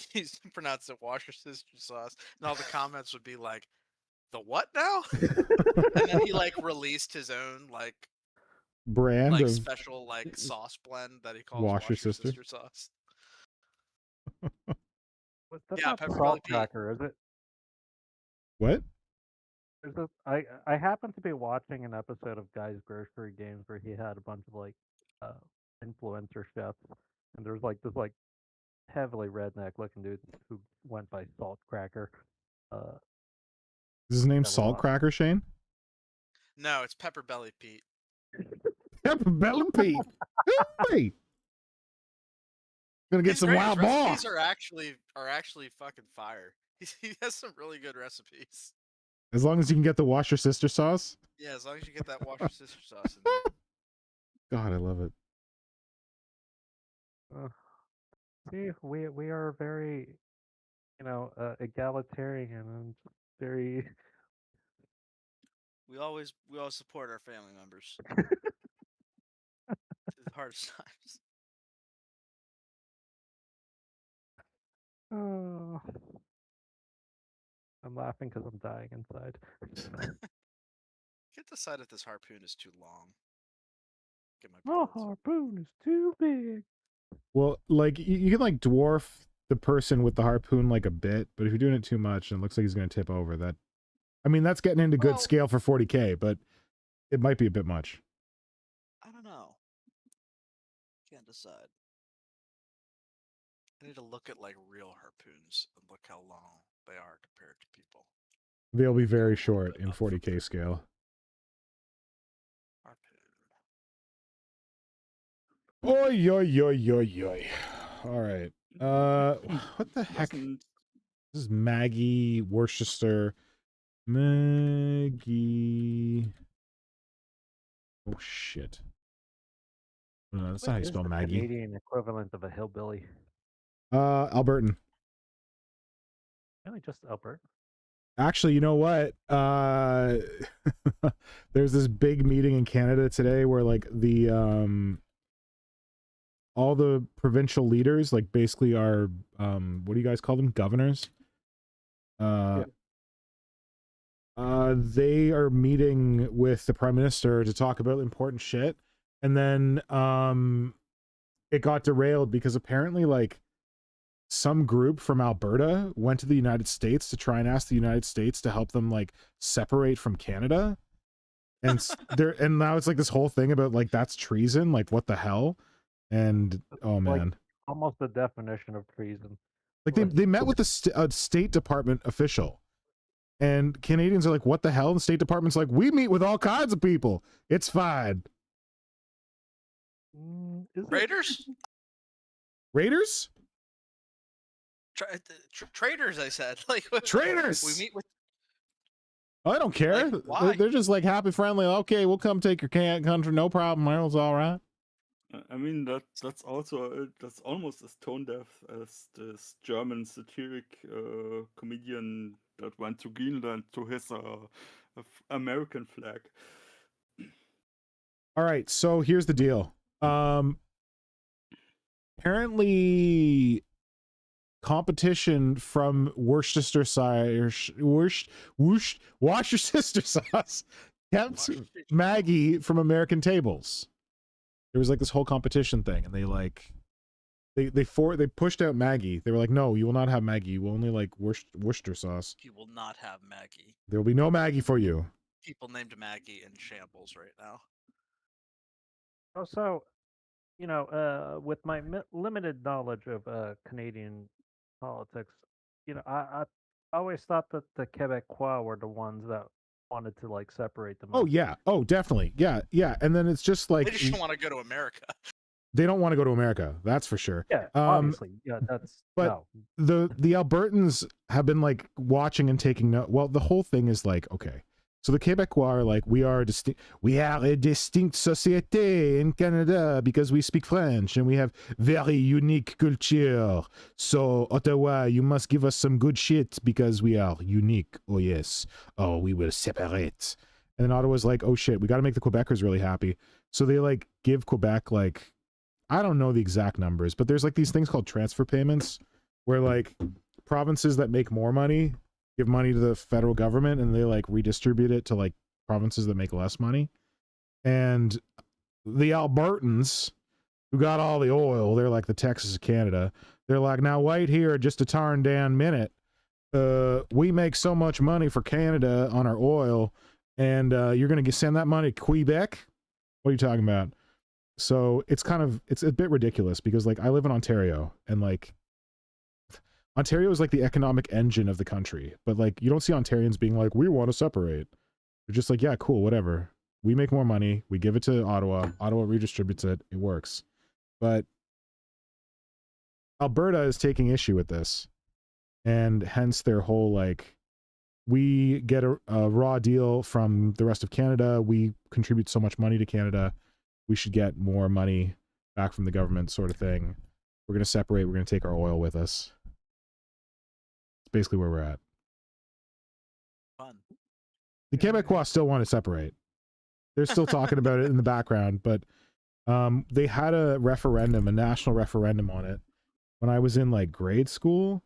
pronounced it Worcester sauce. And all the comments would be like, the what now? And then he like released his own like brand like of special like sauce blend that he calls Wash Your Sister sauce. That's Yeah, not Peppermilk salt Pete. cracker, is it? What? I happened to be watching an episode of Guy's Grocery Games where he had a bunch of like uh, influencer chefs, and there's like this like heavily redneck looking dude who went by Salt Cracker. Uh, Is his name that we Salt watched. Cracker, Shane? No, it's Pepper Belly Pete. Pepper Belly Pete. Hey, gonna get His some wild boar. recipes are actually fucking fire. He has some really good recipes. As long as you can get the wash your sister sauce. Yeah, as long as you get that washer sister sauce in there. God, I love it. See, we are very, egalitarian and very. We always support our family members through the hardest times. Oh, I'm laughing because I'm dying inside. Can't decide if this harpoon is too long. Get my My bullets. harpoon is too big. Well, like you can like dwarf the person with the harpoon like a bit, but if you're doing it too much and it looks like he's gonna tip over, that I mean that's getting into good Well- scale for 40k, but it might be a bit much. I don't know. Can't decide. I need to look at like real harpoons and look how long they are compared to people. They'll be very little short bit in up from 40k there. scale. Harpoon. Oi, oi, oi, oi, oi. All right. What the heck? Doesn't This is Maggie Worcester. Maggie. Oh shit. No, that's not how you What is spell the Maggie. Canadian equivalent of a hillbilly? Albertan. Really, just Albert. Actually, you know what? There's this big meeting in Canada today where like the all the provincial leaders, like basically are what do you guys call them? Governors. They are meeting with the prime minister to talk about important shit, and then it got derailed because apparently like some group from Alberta went to the United States to try and ask the United States to help them like separate from Canada. And and now it's like this whole thing about like that's treason, like what the hell? And oh Like, man. almost the definition of treason. Like they met with a State Department official. And Canadians are like, what the hell? And the State Department's like, we meet with all kinds of people. It's fine. Is it? Raiders? Raiders? Traders, I said. Like Traitors! We meet with. I don't care. Like, why? They're just like happy, friendly. Okay, we'll come take your country. No problem. It's all right. I mean that's also that's almost as tone deaf as this German satiric comedian that went to Greenland to hiss American flag. All right, so here's the deal. Apparently competition from Worcestershire wash your sister sauce kept Maggie from American tables. There was like this whole competition thing, and they like they pushed out Maggie. They were like, no, you will not have Maggie. You will only like Worcester sauce. You will not have Maggie. There will be no Maggie for you. People named Maggie in shambles right now. Also, with my limited knowledge of Canadian politics, I always thought that the Quebecois were the ones that wanted to like separate them. Oh yeah. Oh, definitely. Yeah. And then it's just like They just don't want to go to America. they don't want to go to America. That's for sure. Yeah, obviously. Yeah, that's but no. the Albertans have been like watching and taking note. Well, the whole thing is like, okay, so the Quebecois are like, we are a distinct société in Canada because we speak French and we have very unique culture. So Ottawa, you must give us some good shit because we are unique. Oh yes. Oh, we will separate. And then Ottawa's like, oh shit, we got to make the Quebecers really happy. So they like give Quebec like, I don't know the exact numbers, but there's like these things called transfer payments where like provinces that make more money give money to the federal government and they like redistribute it to like provinces that make less money. And the Albertans who got all the oil, they're like the Texas of Canada. They're like, now wait here just a darn damn minute. we make so much money for Canada on our oil, and you're going to send that money to Quebec? What are you talking about? So it's a bit ridiculous because like I live in Ontario, and like Ontario is like the economic engine of the country, but like you don't see Ontarians being like, we want to separate. They're just like, yeah, cool, whatever. We make more money, we give it to Ottawa, Ottawa redistributes it, it works. But Alberta is taking issue with this, and hence their whole like, we get a raw deal from the rest of Canada, we contribute so much money to Canada, we should get more money back from the government, sort of thing. We're going to separate, we're going to take our oil with us. It's basically where we're at. Fun. The Quebecois still want to separate. They're still talking about it in the background, but they had a referendum, a national referendum on it when I was in like grade school,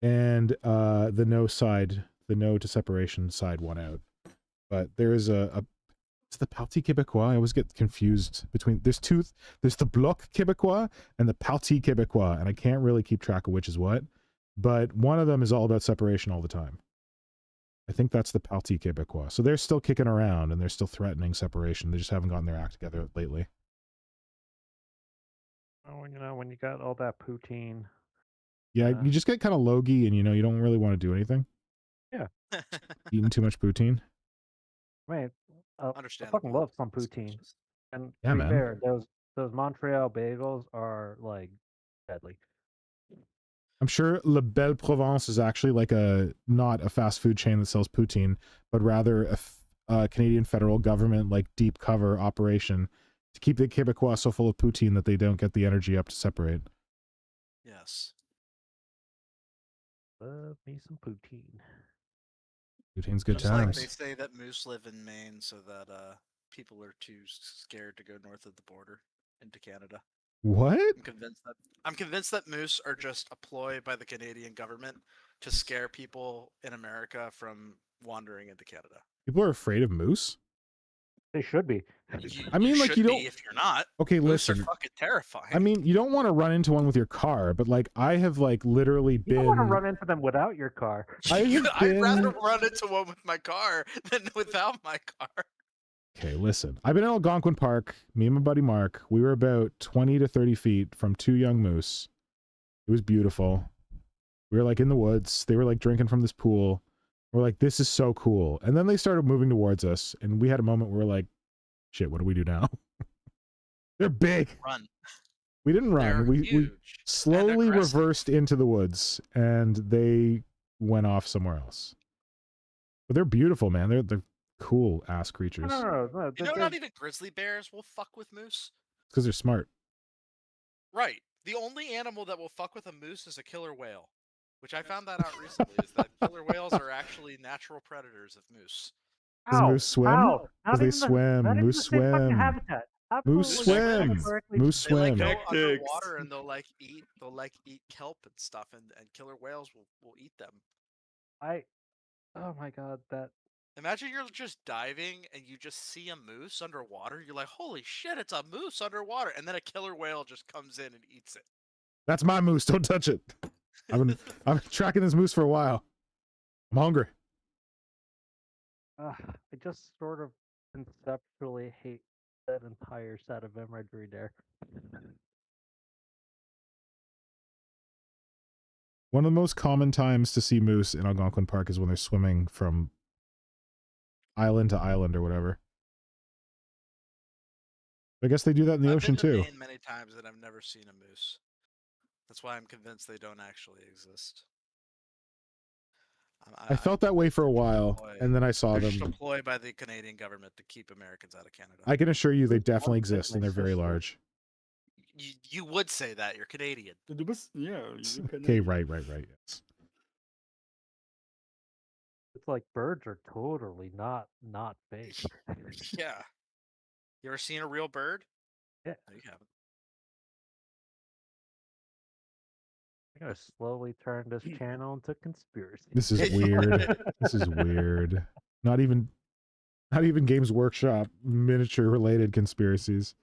and the no to separation side won out. But there is it's the Parti Québécois. I always get confused between, there's the Bloc Québécois and the Parti Québécois, and I can't really keep track of which is what, but one of them is all about separation all the time. I think that's the Parti Québécois. So they're still kicking around and they're still threatening separation. They just haven't gotten their act together lately. Oh, you know, when you got all that poutine. Yeah, you just get kind of logy and, you know, you don't really want to do anything. Yeah. Eating too much poutine. Man, I Understandable. fucking love some poutine. And Yeah, to be man. fair, those Montreal bagels are like deadly. I'm sure La Belle Provence is actually like not a fast food chain that sells poutine, but rather a Canadian federal government like deep cover operation to keep the Québécois so full of poutine that they don't get the energy up to separate. Yes. Love me some poutine. Poutine's good Just like times. they say that moose live in Maine so that people are too scared to go north of the border into Canada. What? I'm convinced that moose are just a ploy by the Canadian government to scare people in America from wandering into Canada. People are afraid of moose? They should be. I mean, like, should you be don't- if you're not. Okay, Moose listen. are fucking terrifying. I mean, you don't want to run into one with your car, but like I have like literally You don't want to been run into them without your car. I'd I'd rather been- run into one with my car than without my car. Okay, listen. I've been in Algonquin Park, me and my buddy Mark. We were about 20 to 30 feet from two young moose. It was beautiful. We were like in the woods. They were like drinking from this pool. We're like, this is so cool. And then they started moving towards us, and we had a moment where we're like, shit, what do we do now? They're big. Run. We didn't They're run. We huge. slowly aggressive. reversed into the woods, and they went off somewhere else. But they're beautiful, man. They're cool ass creatures. No. You know, not even grizzly bears will fuck with moose. Because they're smart. Right. The only animal that will fuck with a moose is a killer whale, which I found that out recently. Is that killer whales are actually natural predators of moose. Does moose swim? How? Not Because they even swim. not even Moose the same fucking swim. habitat. Moose Absolutely swim. correctly Moose They like swim. go Tactics. underwater and they'll like eat kelp and stuff, and killer whales will eat them. Oh my god, that Imagine you're just diving and you just see a moose underwater. You're like, holy shit, it's a moose underwater, and then a killer whale just comes in and eats it. That's my moose. Don't touch it. I've been tracking this moose for a while. I'm hungry. I just sort of conceptually hate that entire set of imagery there. One of the most common times to see moose in Algonquin Park is when they're swimming from island to island or whatever. I guess they do that in the I've ocean been to too. Maine many times and I've never seen a moose. That's why I'm convinced they don't actually exist. I felt that way for a while, and then I saw They're them. just a ploy by the Canadian government to keep Americans out of Canada. I can assure you they definitely exist, and they're very sister. large. You would say that. You're Canadian. Du bist, yeah. You can Okay, right, yes. It's like birds are totally not fake. Yeah. You ever seen a real bird? Yeah. No, you haven't. I'm gonna slowly turn this channel into conspiracy. This is weird. This is weird. Not even Games Workshop miniature related conspiracies.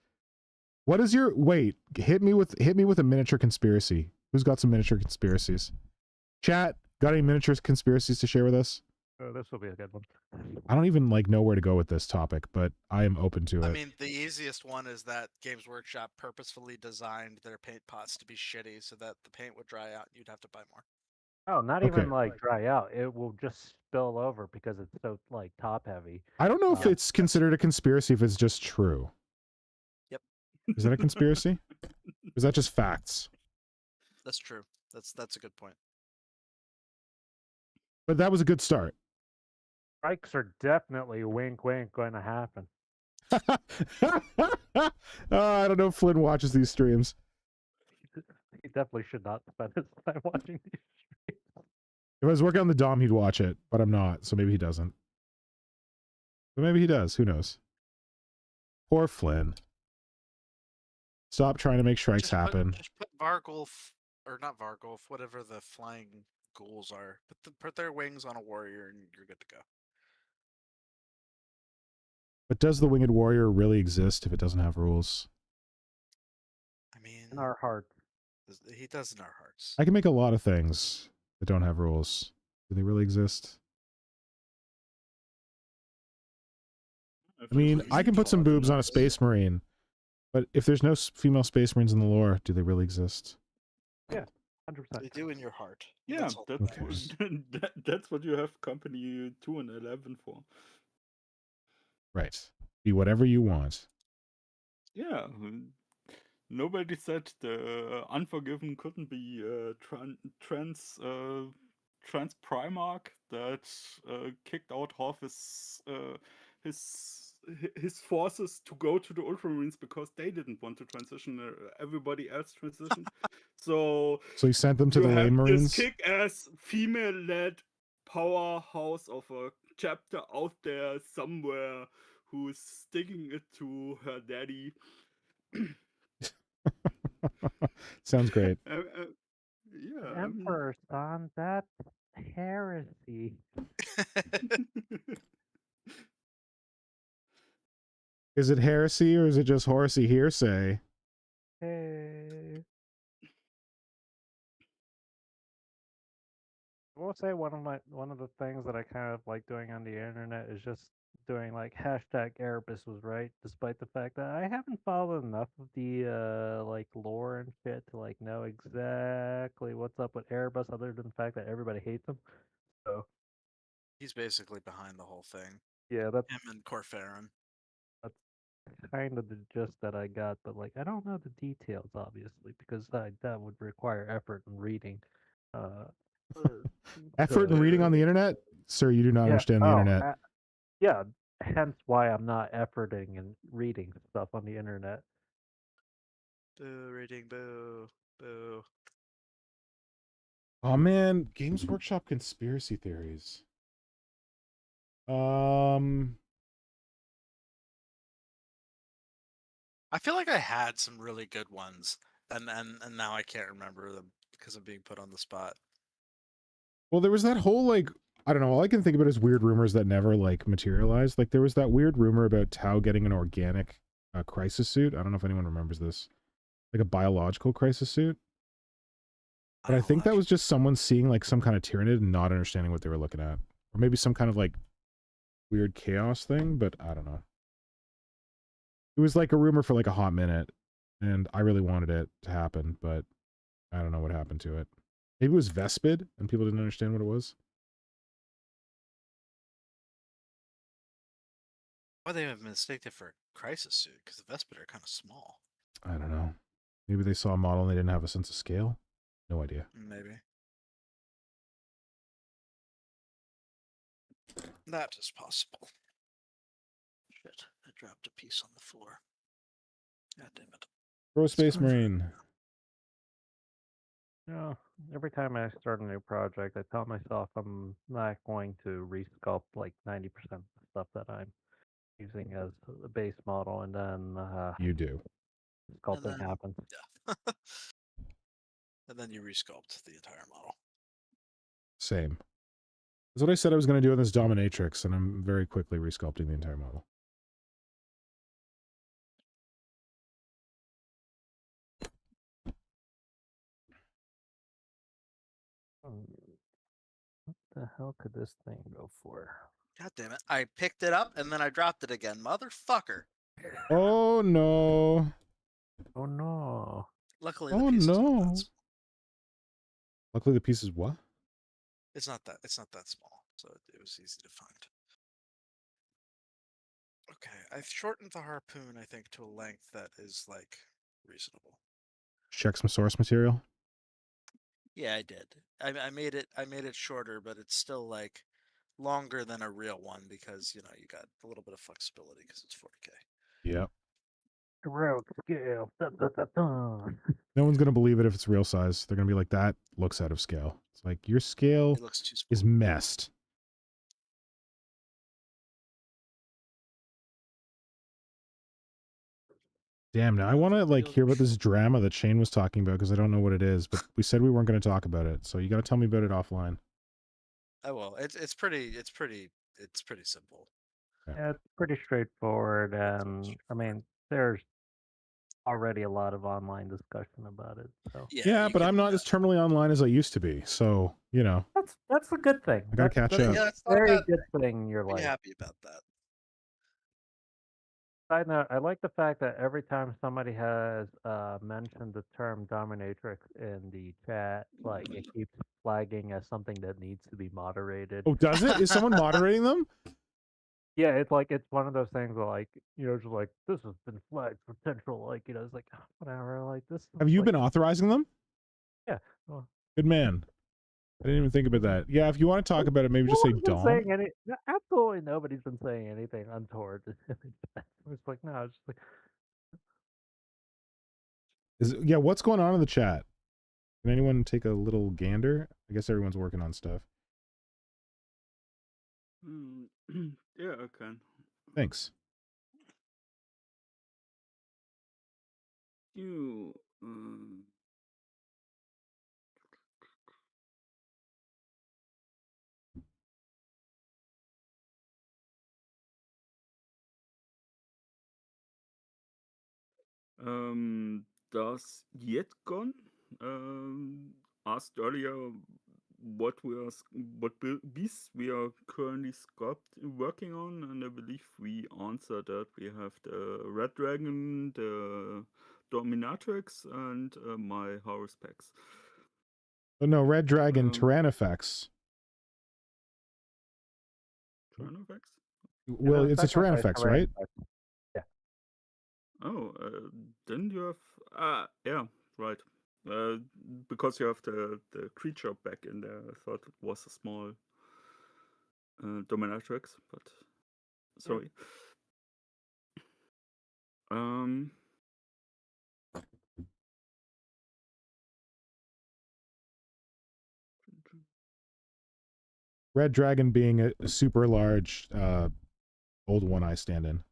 What is your wait? Hit me with a miniature conspiracy. Who's got some miniature conspiracies? Chat, Got any miniatures conspiracies to share with us? Oh, this will be a good one. I don't even like know where to go with this topic, but I am open to it. I mean, the easiest one is that Games Workshop purposefully designed their paint pots to be shitty so that the paint would dry out and you'd have to buy more. Oh, not Okay. even like dry out. It will just spill over because it's so like top heavy. I don't know if Yeah. it's considered a conspiracy if it's just true. Yep. Is that a conspiracy? Is that just facts? That's true. That's a good point. But that was a good start. Strikes are definitely wink wink going to happen. I don't know if Flynn watches these streams. He definitely should not spend his time watching these streams. If I was working on the Dom, he'd watch it, but I'm not, so maybe he doesn't. But maybe he does. Who knows? Poor Flynn. Stop trying to make strikes happen. Just put Vargulf, or not Vargulf, whatever the flying ghouls are. Put their wings on a warrior and you're good to go. But does the Winged Warrior really exist if it doesn't have rules? I mean, In our hearts. he does in our hearts. I can make a lot of things that don't have rules. Do they really exist? I mean, I can put some boobs on a Space Marine, but if there's no female Space Marines in the lore, do they really exist? 100%. They do in your heart. Yeah, That's all that that's matters. that's what you have company 2 and 11 for. Right. Be whatever you want. Yeah, nobody said the Unforgiven couldn't be trans Primarch that kicked out half his forces to go to the Ultramarines because they didn't want to transition. Everybody else transitioned. So he sent them to you the have Lane Marines? this kick-ass female-led powerhouse of a chapter out there somewhere who's sticking it to her daddy. Sounds great. Yeah. Emperor son, that's heresy. Is it heresy or is it just horsey hearsay? Hey. I will say one of the things that I kind of like doing on the internet is just doing like hashtag Erebus was right, despite the fact that I haven't followed enough of the like lore and shit to like know exactly what's up with Erebus, other than the fact that everybody hates him. So He's basically behind the whole thing. yeah, that's Him and Corfarin. kind of the gist that I got, but like I don't know the details obviously because that would require effort and reading. Effort in reading on the internet? Sir, you do not understand the internet. Yeah, hence why I'm not efforting and reading stuff on the internet. Boo, reading, boo, boo. Oh man, Games Workshop conspiracy theories. I feel like I had some really good ones, and now I can't remember them because I'm being put on the spot. Well, there was that whole like, I don't know, all I can think about is weird rumors that never like materialized. Like there was that weird rumor about Tau getting an organic crisis suit. I don't know if anyone remembers this. Like a biological crisis suit. But I think that was just someone seeing like some kind of Tyranid and not understanding what they were looking at. Or maybe some kind of like weird chaos thing, but I don't know. It was like a rumor for like a hot minute, and I really wanted it to happen, but I don't know what happened to it. Maybe it was Vespid, and people didn't understand what it was. Why they have mistaken it for a crisis suit? Because the Vespid are kind of small. I don't know. Maybe they saw a model and they didn't have a sense of scale. No idea. Maybe. That is possible. Shit, I dropped a piece on the floor. God damn it. Pro Space Marine. You know, every time I start a new project, I tell myself I'm not going to resculpt like 90% of the stuff that I'm using as the base model, and then You do. sculpting happens. Yeah. And then you resculpt the entire model. Same. That's what I said I was going to do in this Dominatrix, and I'm very quickly resculpting the entire model. the hell could this thing go for? God damn it. I picked it up and then I dropped it again. Motherfucker. Oh no. Oh no. Luckily the Oh piece is not that no. small. Luckily the piece is what? It's not that small, so it was easy to find. Okay, I've shortened the harpoon, I think, to a length that is like reasonable. Check some source material. Yeah, I did. I made it shorter, but it's still like longer than a real one because you got a little bit of flexibility because it's 40K. Yep. Road scale. Dun, dun, dun, dun. No one's gonna believe it if it's real size. They're gonna be like, that looks out of scale. It's like your scale It looks too small. is messed. Damn, now I want to like hear about this drama that Shane was talking about because I don't know what it is, but we said we weren't going to talk about it, so you got to tell me about it offline. Oh well, it's pretty simple. Yeah, it's pretty straightforward, and I mean, there's already a lot of online discussion about it. So Yeah, but I'm not as terminally online as I used to be, so that's a good thing. I gotta catch up. Yeah, it's a not a very bad good thing in your Be life. happy about that. Side note, I like the fact that every time somebody has mentioned the term dominatrix in the chat, like it keeps flagging as something that needs to be moderated. Oh, does it? Is someone moderating them? Yeah, it's like it's one of those things where like just like this has been flagged for potential, like it's like whatever, like this. Have you like, been authorizing them? Yeah. Well, Good man. I didn't even think about that. Yeah, if you want to talk about it, maybe just say Dom. Absolutely nobody's been saying anything untoward. It's like no, it's just like Yeah, what's going on in the chat? Can anyone take a little gander? I guess everyone's working on stuff. Yeah, I can. Thanks. You. Das Yetgon asked earlier what beasts we are currently working on, and I believe we answered that. We have the Red Dragon, the Dominatrix, and my Horus Packs. Oh no, Red Dragon Tyrannifex. Tyrannifex? Well, it's a Tyrannifex, right? Yeah. Oh, then you have yeah, right. Because you have the creature back in there. I thought it was a small dominatrix, but sorry. Red Dragon being a super large old one I stand in.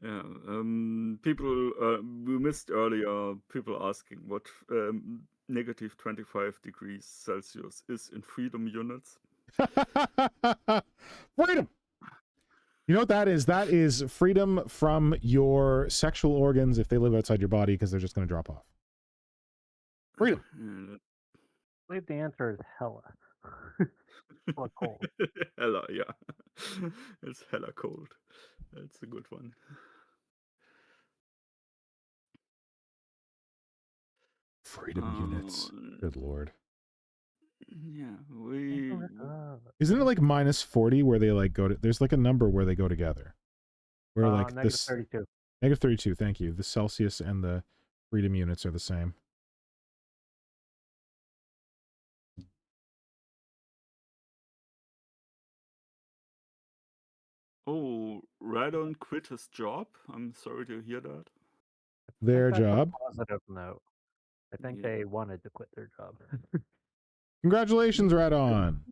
Yeah, people we missed earlier. People asking what negative 25 degrees Celsius is in freedom units. Freedom. You know what that is? That is freedom from your sexual organs if they live outside your body because they're just going to drop off. Freedom. I believe the answer is hella. Hella cold. Hella, yeah. It's hella cold. That's a good one. Freedom units. Good lord. Yeah, Isn't it like -40 where they like go to? There's like a number where they go together. Where like this -32. -32. Thank you. The Celsius and the freedom units are the same. Oh, Radon quit his job. I'm sorry to hear that. Their job. Positive note. I think they wanted to quit their job. Congratulations, Radon.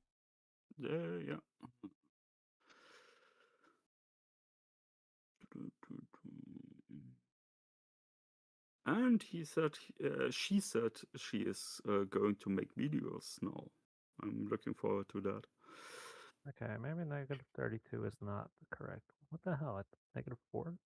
Yeah. And he said, she said she is going to make videos now. I'm looking forward to that. Okay, maybe -32 is not correct. What the hell? -4?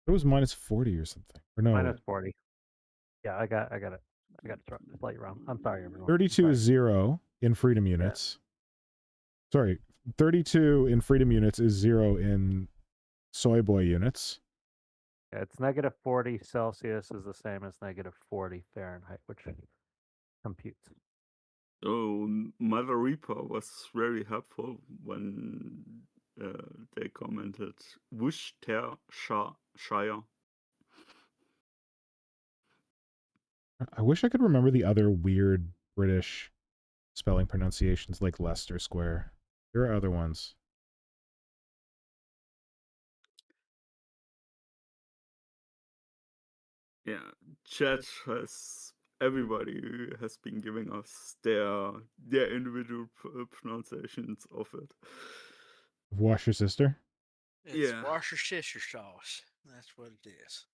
It was minus 40 or something. Or no, Minus 40. Yeah, I got it. I got it slightly wrong. I'm sorry, everyone. 32 is Sorry. 0 in freedom units. Sorry, 32 in freedom units is 0 in soy boy units. Yeah, it's negative 40 Celsius is the same as negative 40 Fahrenheit, which computes. So Mother Reaper was very helpful when they commented Worcestershire. I wish I could remember the other weird British spelling pronunciations like Leicester Square. There are other ones. Yeah, chat has everybody has been giving us their individual pronunciations of it. Wash your sister. It's Yeah. Worcestershire sauce. That's what it is.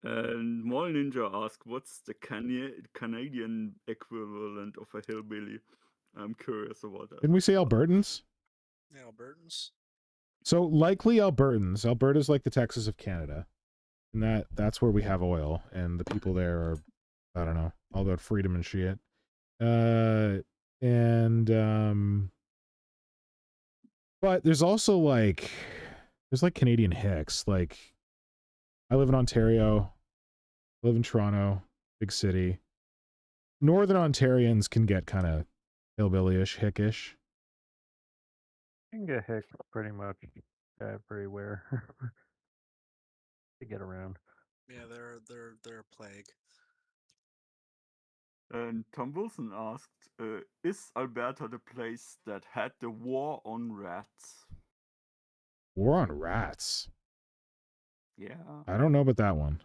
And Mall Ninja asked, "What's the Canadian equivalent of a hillbilly?" I'm curious about that. Didn't we say Albertans? Yeah, Albertans. So likely Albertans. Alberta's like the Texas of Canada. And that's where we have oil. And the people there are, I don't know, all about freedom and shit. But there's also like, there's like Canadian hicks. Like, I live in Ontario. I live in Toronto, big city. Northern Ontarians can get kind of hillbilly-ish, hickish. You can get hicks pretty much everywhere to get around. Yeah, they're a plague. And Tom Wilson asked, "Is Alberta the place that had the war on rats?" War on rats. Yeah, I don't know about that one.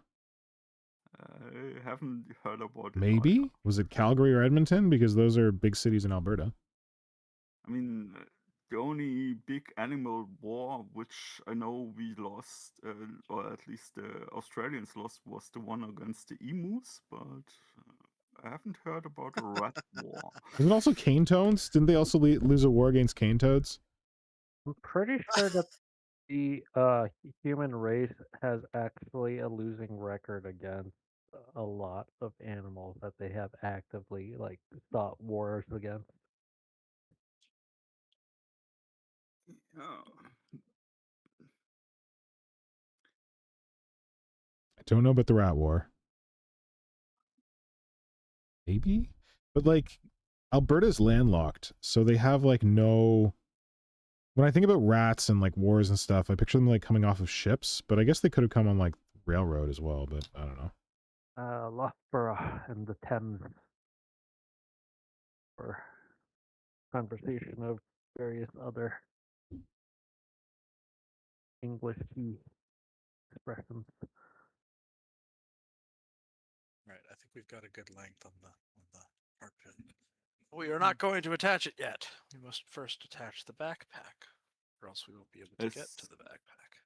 I haven't heard about it. Maybe? either. Was it Calgary or Edmonton? Because those are big cities in Alberta. I mean, the only big animal war which I know we lost, or at least the Australians lost, was the one against the emus, but I haven't heard about a rat war. Was it also cane toads? Didn't they also lose a war against cane toads? I'm pretty sure that the human race has actually a losing record against a lot of animals that they have actively like fought wars against. Yeah. I don't know about the rat war. Maybe? But like, Alberta's landlocked, so they have like no... When I think about rats and like wars and stuff, I picture them like coming off of ships, but I guess they could have come on like railroad as well, but I don't know. Loughborough and the Thames for conversation of various other English key expressions. Right, I think we've got a good length on the hard pin. We are not going to attach it yet. We must first attach the backpack, or else we won't be able to get to the backpack.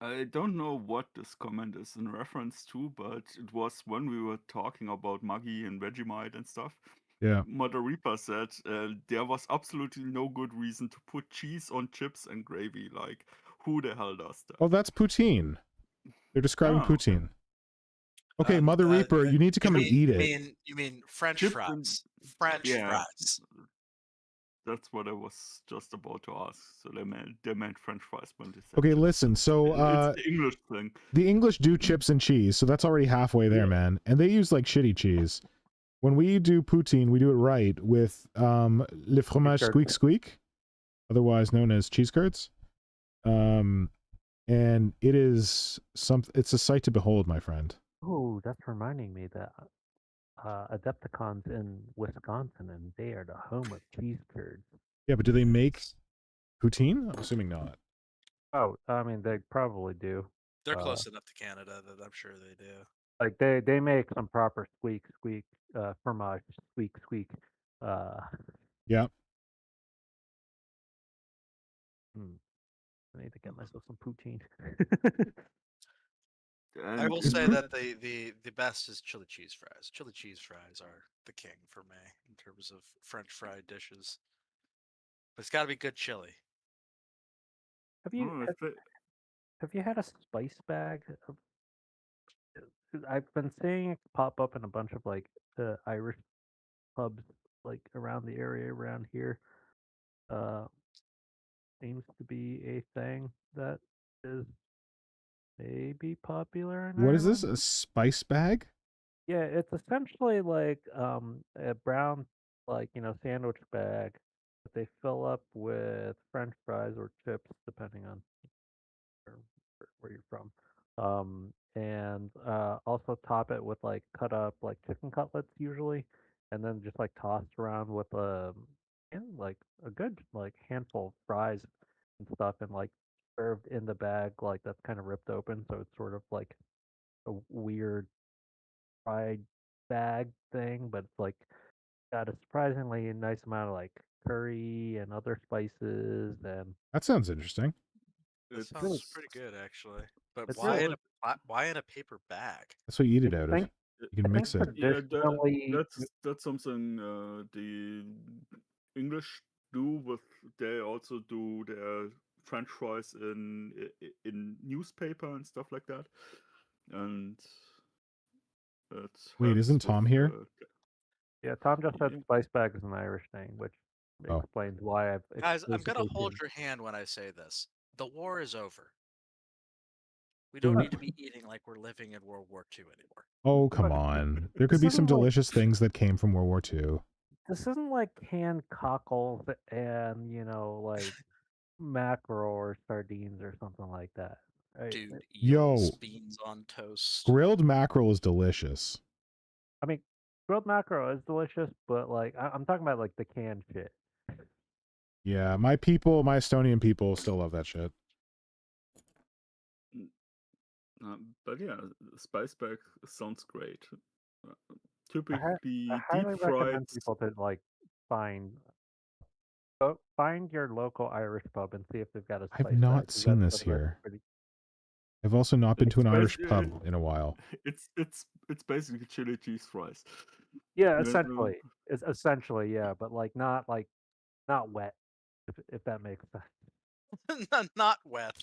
I don't know what this comment is in reference to, but it was when we were talking about Maggi and Vegemite and stuff. Yeah. Mother Reaper said there was absolutely no good reason to put cheese on chips and gravy. Like, who the hell does that? Oh, that's poutine. They're describing Oh. poutine. Okay, Mother Reaper, you need to come and eat it. You mean French Chips fries? and- French yeah. fries. That's what I was just about to ask. So they meant French fries when they said Okay, chips. listen, so It's the English thing. the English do chips and cheese, so that's already halfway there, Yeah. man. And they use like shitty cheese. When we do poutine, we do it right with le fromage squeak squeak, otherwise known as cheese curds. And it is it's a sight to behold, my friend. Oh, that's reminding me that Adepticons in Wisconsin, and they are the home of cheese curds. Yeah, but do they make poutine? I'm assuming not. Oh, I mean, they probably do. They're close enough to Canada that I'm sure they do. Like they make some proper squeak squeak fromage squeak squeak. Yeah. I need to get myself some poutine. I will say that the best is chili cheese fries. Chili cheese fries are the king for me in terms of French fried dishes. But it's got to be good chili. Have you Oh, have, have you had a spice bag? I've been seeing it pop up in a bunch of like Irish pubs like around the area around here. Uh, seems to be a thing that is maybe popular in What is this? Ireland. A spice bag? Yeah, it's essentially like a brown like sandwich bag that they fill up with French fries or chips depending on where, where you're from. And also top it with like cut up like chicken cutlets usually, and then just like tossed around with like a good like handful of fries and stuff, and like served in the bag like that's kind of ripped open, so it's sort of like a weird fried bag thing, but it's like got a surprisingly nice amount of like curry and other spices, and That sounds interesting. That it's sounds pretty good, actually. But it's why really in why in a paper bag? That's what you eat I it out of. think You I can think mix it. yeah, traditionally that's something the English do with. They also do their French fries in newspaper and stuff like that, and it Wait, helps isn't with. Tom here? Yeah, Tom just said Yeah. spice bag is an Irish thing, which Oh. explains why I've Guys, I'm gonna exclusively hold seen. your hand when I say this. The war is over. We So- don't need to be eating like we're living in World War II anymore. Oh, come on. There could This be some isn't like delicious things that came from World War II. this isn't like canned cockles and like mackerel or sardines or something like that. Right? Dude, Yo. eels, beans on toast. Grilled mackerel is delicious. I mean, grilled mackerel is delicious, but like I'm talking about like the canned shit. Yeah, my Estonian people still love that shit. But yeah, spice bag sounds great. Uh, I Typically deep highly fried. recommend people to like find find your local Irish pub and see if they've got a I've spice bag. not 'Cause seen this that's actually here. pretty. I've also not been to an It's Irish basi- pub in a while. It's basically chili cheese fries. Yeah, You know, it's essentially yeah, but like not wet, if that makes sense. Not wet.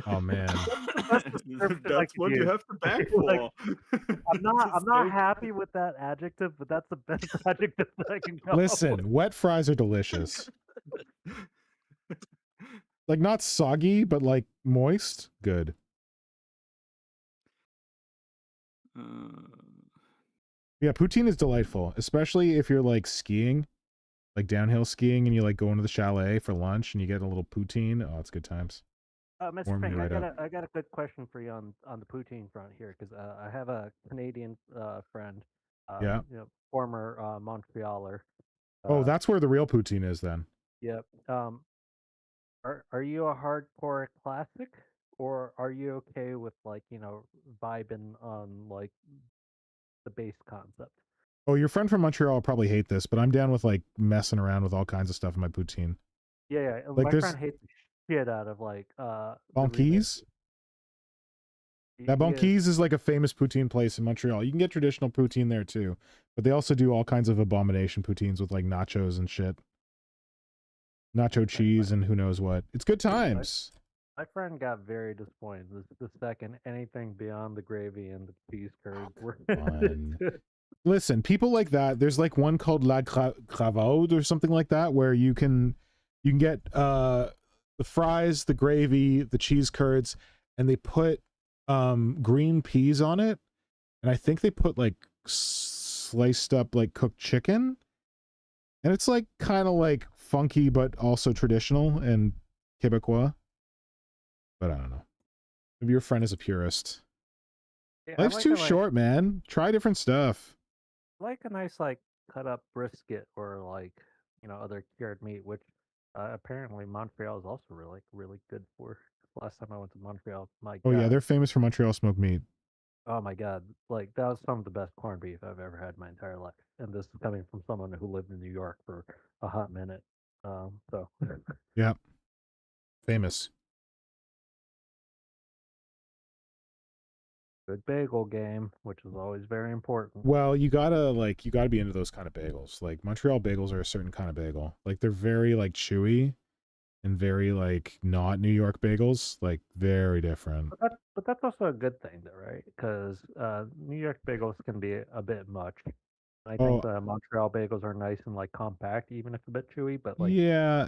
Oh man. That's the best description I That's could what you use. have to bag Like, for. I'm Just not don't- happy with that adjective, but that's the best adjective that I can come up with. Listen, wet fries are delicious. Like not soggy, but like moist. Good. Yeah, poutine is delightful, especially if you're like skiing, like downhill skiing, and you like go into the chalet for lunch and you get a little poutine. Oh, it's good times. Mr. Warm Fink, you right up. I got a good question for you on the poutine front here, because I have a Canadian friend, Yeah. former Montrealer. Oh, that's where the real poutine is then. Yep. Are you a hardcore classic, or are you okay with like vibing on like the base concept? Oh, your friend from Montreal will probably hate this, but I'm down with like messing around with all kinds of stuff in my poutine. Yeah. Like My there's friend hates the shit out of like the Banquise. That Banquise is like a famous poutine place in Montreal. You can get traditional poutine there too, but they also do all kinds of abomination poutines with like nachos and shit. Nacho cheese and who knows what. It's good times. My friend got very disappointed the second anything beyond the gravy and the cheese curds were. Fun. Listen, people like that. There's like one called La Cravaude or something like that, where you can get the fries, the gravy, the cheese curds, and they put green peas on it, and I think they put like sliced up like cooked chicken, and it's like kind of like funky but also traditional and Quebecois. But I don't know. Maybe your friend is a purist. Yeah, Life's too short, man. Try different stuff. I like a nice like cut up brisket or like other cured meat, which apparently Montreal is also really good for. Last time I went to Montreal, my Oh yeah, God. they're famous for Montreal smoked meat. Oh my God, like that was some of the best corned beef I've ever had in my entire life, and this is coming from someone who lived in New York for a hot minute. So Yeah, famous. good bagel game, which is always very important. Well, you gotta be into those kind of bagels. Like Montreal bagels are a certain kind of bagel. Like they're very like chewy, and very like not New York bagels, like very different. But that's also a good thing, though, right? Because New York bagels can be a bit much. I think Oh, the Montreal bagels are nice and like compact, even if a bit chewy. But like, yeah.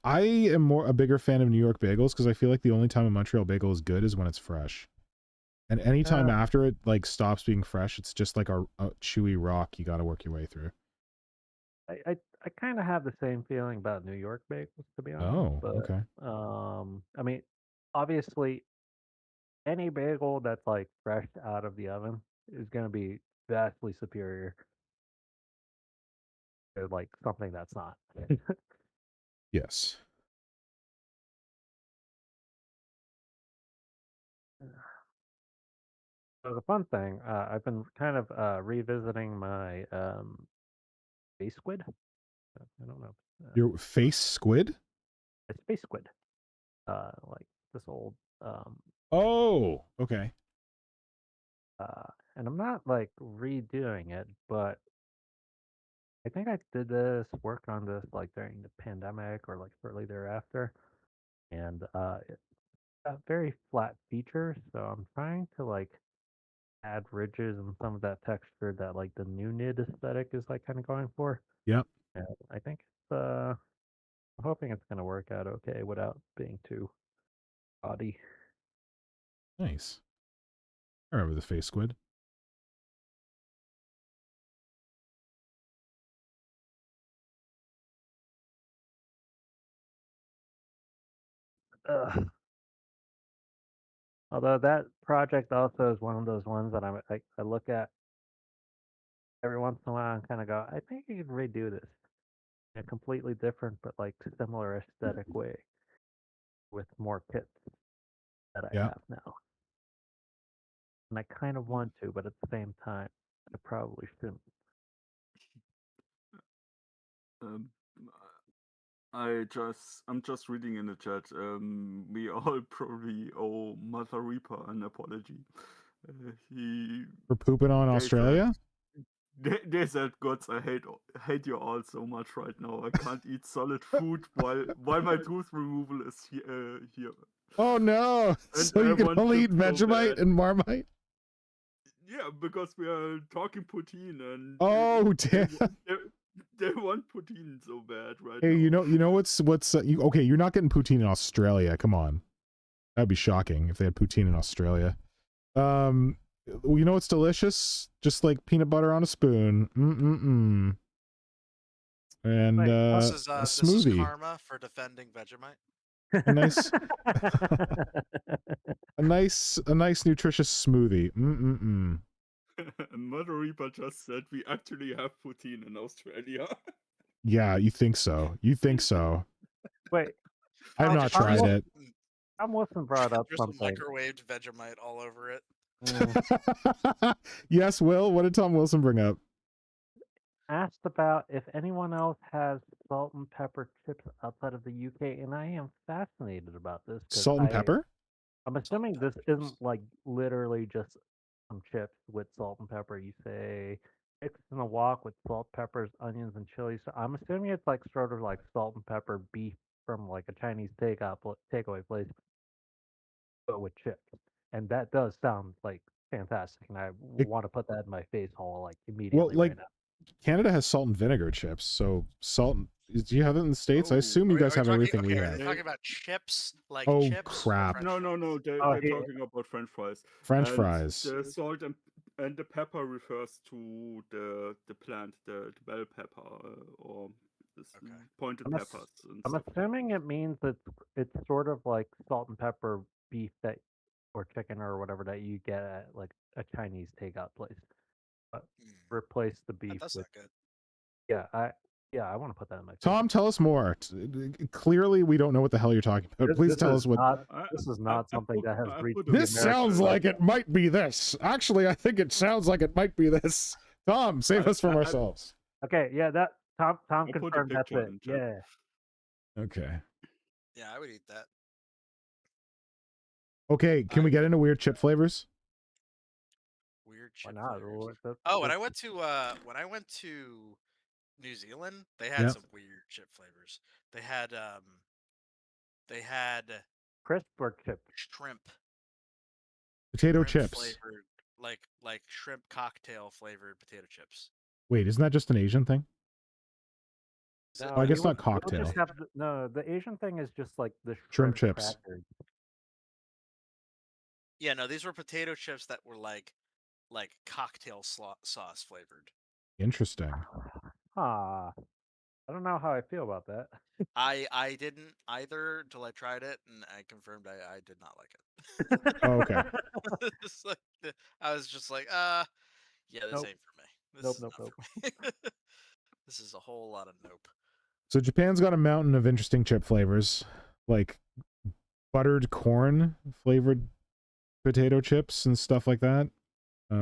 I am more a bigger fan of New York bagels because I feel like the only time a Montreal bagel is good is when it's fresh. And anytime after it like stops being fresh, it's just like a chewy rock you got to work your way through. I kind of have the same feeling about New York bagels, to be honest. Oh, But okay. I mean, obviously, any bagel that's like fresh out of the oven is going to be vastly superior to like something that's not. Yes. So the fun thing, I've been kind of revisiting my space squid. I don't know. Your face squid? It's space squid. Like this old Oh, okay. and I'm not like redoing it, but I think I did this work on this like during the pandemic or like shortly thereafter, and it got very flat features. So I'm trying to like add ridges and some of that texture that like the new knit aesthetic is like kind of going for. Yep. And I think I'm hoping it's gonna work out okay without being too gaudy. Nice. I remember the face squid. Ugh. Although that project also is one of those ones that I look at every once in a while and kind of go, I think I could redo this in a completely different but like similar aesthetic way with more kits that I Yeah. have now. And I kind of want to, but at the same time, I probably shouldn't. Um, I'm just reading in the chat. We all probably owe Mother Reaper an apology. He For pooping on they Australia? they said, "Gods, I hate you all so much right now. I can't eat solid food while my tooth removal is here." Oh no! And So I you can want only eat chips so Vegemite bad. and Marmite? Yeah, because we are talking poutine and Oh damn! they want poutine so bad right Hey, now. you know what's you, okay? You're not getting poutine in Australia. Come on, that'd be shocking if they had poutine in Australia. You know what's delicious? Just like peanut butter on a spoon. And Wait, a This is smoothie. karma for defending Vegemite. A nice, a nice nutritious smoothie. Mother Reaper just said we actually have poutine in Australia. Yeah, you think so? You think so? Wait, I've not tried it. Tom Wilson brought up There's something. microwaved Vegemite all over it. Yes, Will. What did Tom Wilson bring up? Asked about if anyone else has salt and pepper chips outside of the UK, and I am fascinated about this because Salt and pepper? I'm assuming this isn't like literally just some chips with salt and pepper. You say mix in a wok with salt, peppers, onions, and chili. So I'm assuming it's like sort of like salt and pepper beef from like a Chinese takeaway place, but with chips. And that does sound like fantastic, and I want to put that in my face hole like Well, immediately like right now. Canada has salt and vinegar chips, so salt. Do you have it in the States? I assume you guys have everything we Are have. they talking about chips? Like Oh chips? crap! No, they're talking about French fries. French And fries. the salt and the pepper refers to the plant, the bell pepper or pointed peppers. And I'm stuff. assuming it means it's sort of like salt and pepper beef that or chicken or whatever that you get at like a Chinese takeout place. But replace the beef That's with not good. I want to put that in my face. Tom, tell us more. Clearly, we don't know what the hell you're talking about. Please tell us what. This is not something that has reached. This sounds like it might be this. Actually, I think it sounds like it might be this. Tom, save us from ourselves. Okay, yeah, that Tom confirmed that's it. Yeah. Okay. Yeah, I would eat that. Okay, can we get into weird chip flavors? Weird chip Why not? flavors. When I went to New Zealand, they had some weird chip flavors. They had They had Crisp or chips? shrimp. Potato Shrimp chips. flavored, like shrimp cocktail flavored potato chips. Wait, isn't that just an Asian thing? Is it I you guess not would just cocktail. have the Asian thing is just like the Shrimp shrimp chips. crackers. Yeah, no, these were potato chips that were like cocktail sauce flavored. Interesting. Ah, I don't know how I feel about that. I didn't either until I tried it, and I confirmed I did not like it. Oh, okay. It's like, I was just like, yeah, this Nope. ain't for me. This Nope, is nope, not nope. for me. This is a whole lot of nope. So Japan's got a mountain of interesting chip flavors, like buttered corn flavored potato chips and stuff like that. What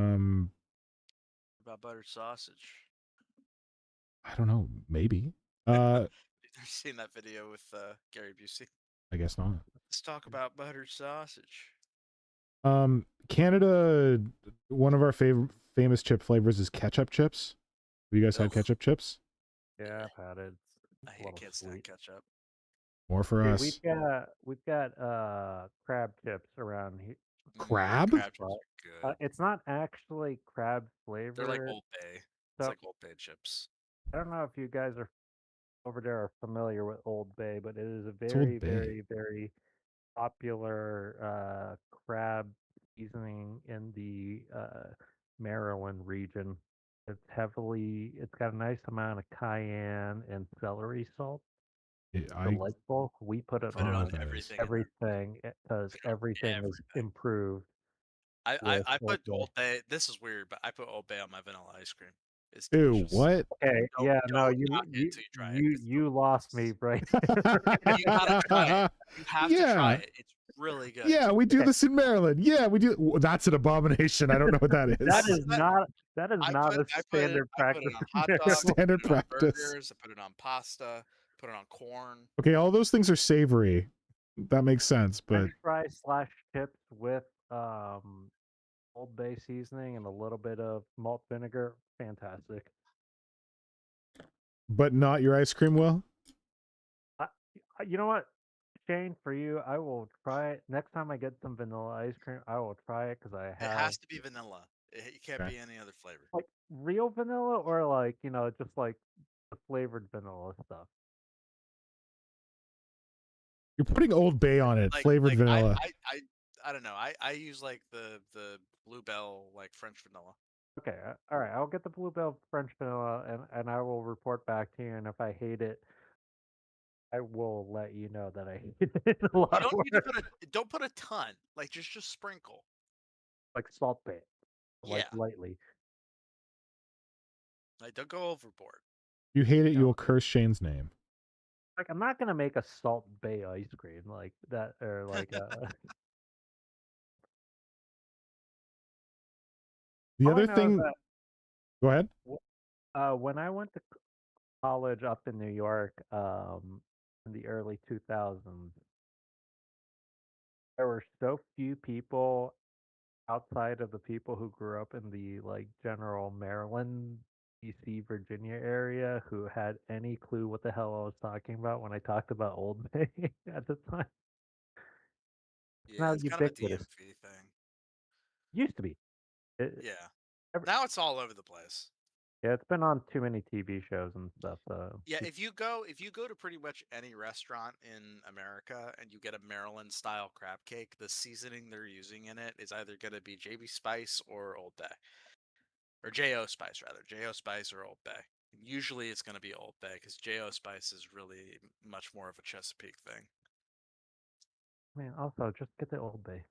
about buttered sausage? I don't know, maybe. Have you seen that video with Gary Busey? I guess not. Let's talk about buttered sausage. Canada, one of our famous chip flavors is ketchup chips. Have you guys had Ugh. ketchup chips? Yeah, I've had it. I It's a little can't stand sweet. ketchup. More for Dude, us. we've got crab chips around here. Crab? Crab chips are good. It's not actually crab They're like flavored. Old Bay. It's So- like Old Bay chips. I don't know if you guys are over there are familiar with Old Bay, but it is a Old very, Bay? very, very popular crab seasoning in the Maryland region. It's got a nice amount of cayenne and celery salt. Delightful. We put it Put it on that is. everything. in there. everything because everything is improved. I with put Old Old Bay. This is weird, but I put Old Bay on my vanilla ice cream. It's Ew, delicious. what? Okay, Don't- yeah, no, don't you knock it you till you try it, 'cause you lost me, right? You gotta try it. You have to try Yeah. it. It's really good. Yeah, we do Okay. this in Maryland. Yeah, we do. That's an abomination. I don't know what that is. That is not I not put a it- standard I put practice. it on hot in dogs. Maryland. Standard I put it on practice. burgers. I put it on pasta. Put it on corn. Okay, all those things are savory. That makes sense, but French fries / chips with Old Bay seasoning and a little bit of malt vinegar, fantastic. not your ice cream, Will? You know what, Shane? For you, I will try it next time I get some vanilla ice cream. I will try it because I It have has to be vanilla. It can't Okay. be any other flavor. like real vanilla or like just like the flavored vanilla stuff. You're putting Old Bay on it, flavored vanilla. I don't know. I use like the Bluebell like French vanilla. Okay, all right. I'll get the Bluebell French vanilla, and I will report back to you. And if I hate it, I will let you know that I hate it a lot. You don't need to more. don't put a ton. Like just sprinkle. Like Salt Bay, like Yeah. lightly. Like don't go overboard. You hate it, No. you'll curse Shane's name. Like I'm not gonna make a Salt Bay ice cream like that, or like The all I other know is thing. that, Go ahead. when I went to college up in New York, in the early 2000s, there were so few people outside of the people who grew up in the like general Maryland, DC, Virginia area who had any clue what the hell I was talking about when I talked about Old Bay at the time. Yeah, Now it's kind of a ubiquitous. DMV thing. Used to be. Yeah. Every- Now it's all over the place. Yeah, it's been on too many TV shows and stuff. Yeah, if you go to pretty much any restaurant in America and you get a Maryland style crab cake, the seasoning they're using in it is either going to be JB Spice or Old Bay. Or JO Spice rather. JO Spice or Old Bay. Usually it's going to be Old Bay because JO Spice is really much more of a Chesapeake thing. Man, also just get the Old Bay.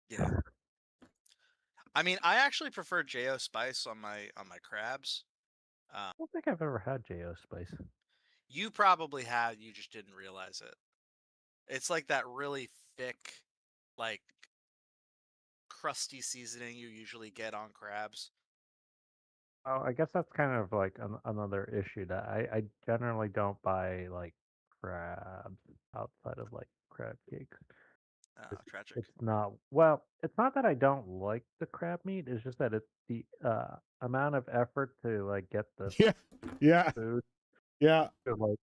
Yeah. I mean, I actually prefer JO Spice on my crabs. I don't think I've ever had JO Spice. You probably have, you just didn't realize it. It's like that really thick, like crusty seasoning you usually get on crabs. Oh, I guess that's kind of like another issue that I generally don't buy like crabs outside of like crab cakes. Tragic. It's not it's not that I don't like the crab meat. It's just that it's the amount of effort to like get the Yeah. food Yeah. So, like,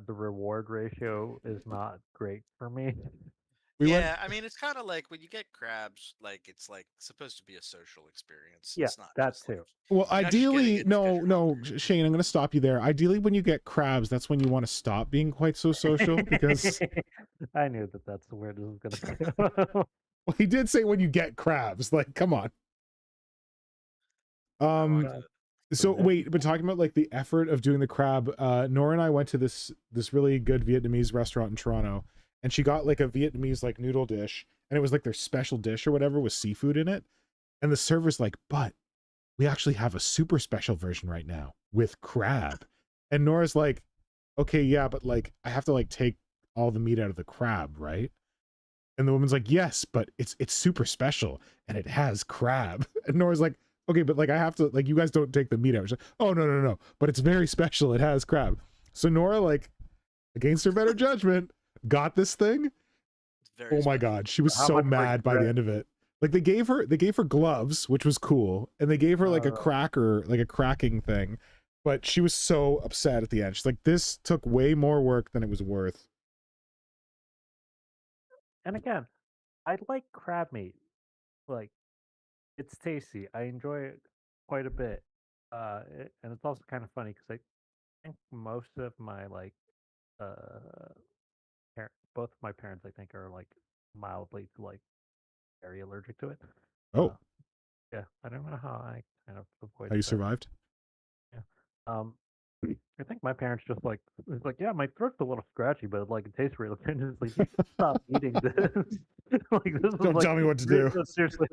the reward ratio is not great for me. We went. Yeah, I mean, it's kind of like when you get crabs, like it's like supposed to be a social experience. Yeah, It's not that just like too. Well, you're not just getting ideally, it because you're no, hungry. Shane, I'm going to stop you there. Ideally, when you get crabs, that's when you want to stop being quite so social because I knew that that's where this is gonna go. well, he did say when you get crabs. Like, come on. I wanted to, So wait, but talking about like the effort of doing the crab, Nora and I went to this really good Vietnamese restaurant in Toronto, and she got like a Vietnamese like noodle dish, and it was like their special dish or whatever with seafood in it, and the server's like, but we actually have a super special version right now with crab, and Nora's like, okay, yeah, but like I have to like take all the meat out of the crab, right? And the woman's like, yes, but it's super special and it has crab. And Nora's like, okay, but like I have to, like, you guys don't take the meat out. She's like, oh no, but it's very special. It has crab. So Nora, like, against her better judgment, got this thing. very Oh my special. God, she was How so much mad by the end of it. Like they gave her gloves, which was cool, and they gave her like a cracker, like a cracking thing. But she was so upset at the end. She's like, this took way more work than it was worth. And again, I like crab meat. Like, it's tasty. I enjoy it quite a bit. And it's also kind of funny because I think most of my like both of my parents I think are like mildly to like very allergic to it. Oh, Yeah, I don't know how I kind of how avoided you that. survived? Yeah. I think my parents just like it's like, yeah, my throat's a little scratchy, but like it tastes really good. And it's like, you should stop eating this. Like this is Don't like tell me what to do. no, seriously.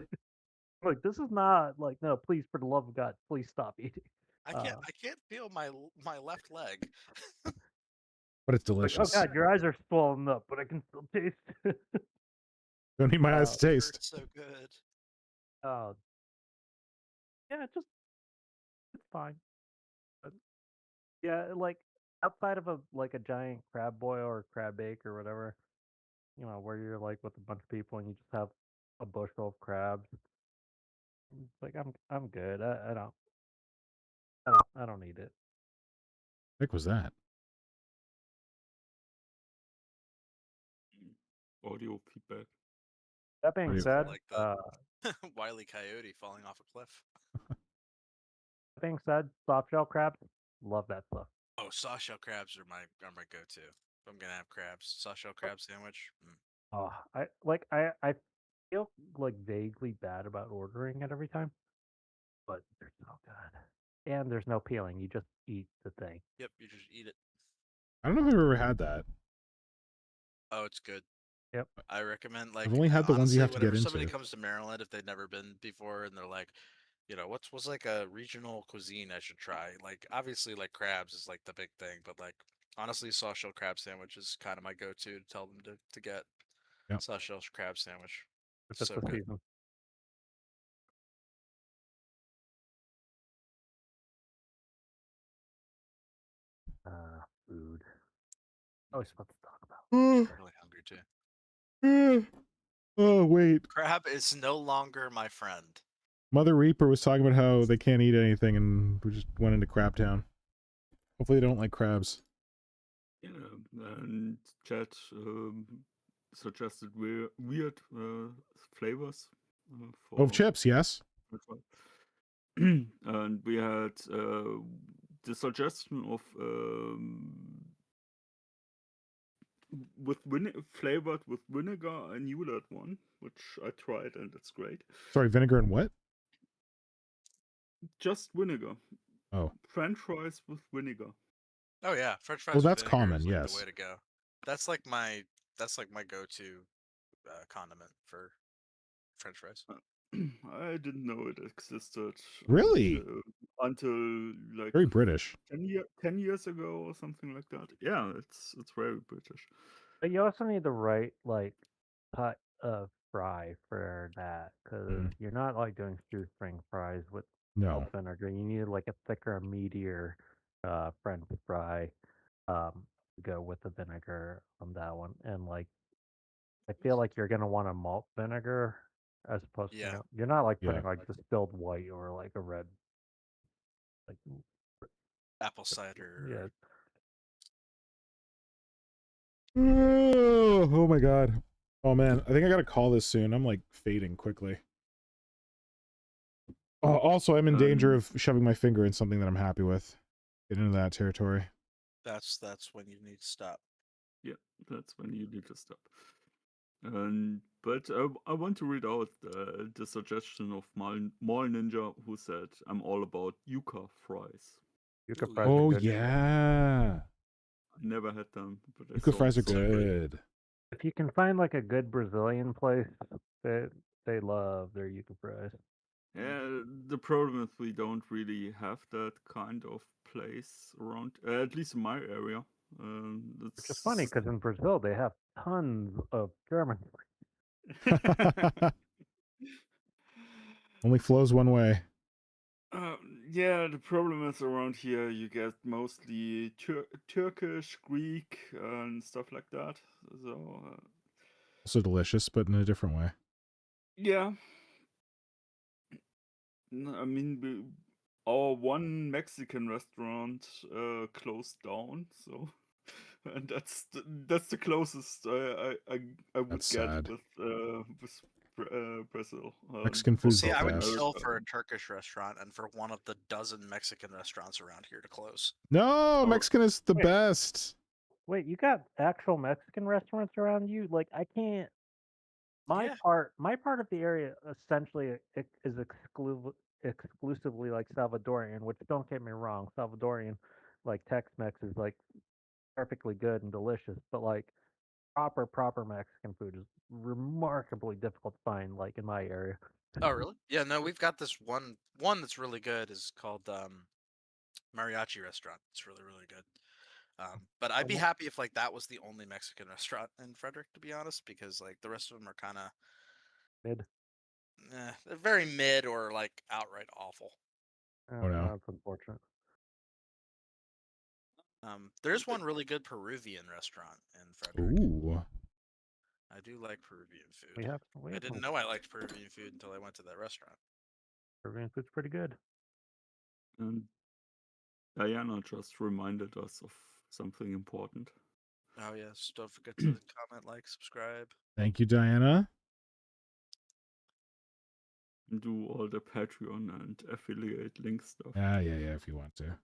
Like this is not like, no, please, for the love of God, please stop eating. I can't feel my left leg. But it's Like, oh delicious. God, your eyes are swollen up, but I can still taste it. Don't need my eyes to It taste. hurts so good. Yeah, it's fine. But yeah, like outside of a giant crab boil or crab bake or whatever, where you're like with a bunch of people and you just have a bushel of crabs. It's like I'm good. I don't need it. What was that? Audio feedback. That being Right. said, Like the Wile E. Coyote falling off a cliff. soft shell crabs, love that stuff. Oh, soft shell crabs are my go-to. If I'm gonna have crabs, soft shell crab sandwich. Oh, I feel like vaguely bad about ordering it every time, but they're so good. And there's no peeling; you just eat the thing. Yep, you just eat it. I don't know if I've ever had that. Oh, it's good. Yep. I recommend, like, I've only had the ones you honestly, have to get whenever somebody into. comes to Maryland, if they've never been before, and they're like, what's like a regional cuisine I should try? Like, obviously, like crabs is like the big thing, but like honestly, soft shell crab sandwich is kind of my go-to to tell them to get. Yep. Soft shell crab sandwich. If it's So the good. season. Food. I was supposed to talk about. I'm really hungry too. Oh wait, Crab is no longer my friend. Mother Reaper was talking about how they can't eat anything, and we just went into Crab Town. Hopefully, they don't like crabs. Yeah, and chat suggested weird flavors for Chips, yes. and we had the suggestion of flavored with vinegar. I knew that one, which I tried, and it's great. Sorry, vinegar and what? Just vinegar. Oh, French fries with vinegar. Oh yeah, French fries. well, with that's vinegar common. is, like, Yes. the way to go. That's like my go-to condiment for French fries. I didn't know it existed. Really? Until like Very British. 10 years ago or something like that. Yeah, it's very British. But you also need the right like cut of fry for that, because you're not like doing shoestring fries with No. vinegar. You need like a thicker, meatier French fry to go with the vinegar on that one. And like I feel like you're gonna want a malt vinegar as opposed to, Yeah. you're not like Yeah. putting like distilled white or like a red like Apple cider. yeah. Oh my god. Oh man, I think I gotta call this soon. I'm like fading quickly. Also, I'm in danger of shoving my finger in something that I'm happy with. Get into that territory. That's when you need to stop. Yeah, that's when you need to stop. But I want to read out the suggestion of Mall Ninja, who said, "I'm all about yuca fries." Yuca Ooh, fries are Oh good. yeah, I never had them, but I yuca saw fries are so good. If you can find like a good Brazilian place, they love their yuca fries. Yeah, the problem is we don't really have that kind of place around, at least in my area. Which is funny because in Brazil they have tons of German. Only flows one way. Yeah, the problem is around here you get mostly Turkish, Greek, and stuff like that. So Also delicious, but in a different way. yeah, I mean, our one Mexican restaurant closed down, so and that's the closest I would That's get sad. with Brazil. Mexican Well, food's see, all I would fast. kill for a Turkish restaurant and for one of the dozen Mexican restaurants around here to close. No, Mexican is the Wait. best. Wait, you got actual Mexican restaurants around you? Like I can't. My Yeah. part of the area essentially is exclusively like Salvadorian. Which don't get me wrong, Salvadorian, like Tex-Mex is like perfectly good and delicious, but like proper Mexican food is remarkably difficult to find. Like in my area. Oh, really? Yeah. No, we've got this one that's really good. Is called Mariachi Restaurant. It's really good. But I'd be happy if like that was the only Mexican restaurant in Frederick, to be honest, because like the rest of them are kind of Mid. they're very mid or like outright awful. Oh no. That's unfortunate. There's one really good Peruvian restaurant in Frederick. Ooh. I do like Peruvian food. We have I didn't know I liked Peruvian food until I went to that restaurant. Peruvian food's pretty good. And Diana just reminded us of something important. Oh yes, don't forget to comment, like, subscribe. Thank you, Diana. Do all the Patreon and affiliate link stuff. Yeah, if you want to.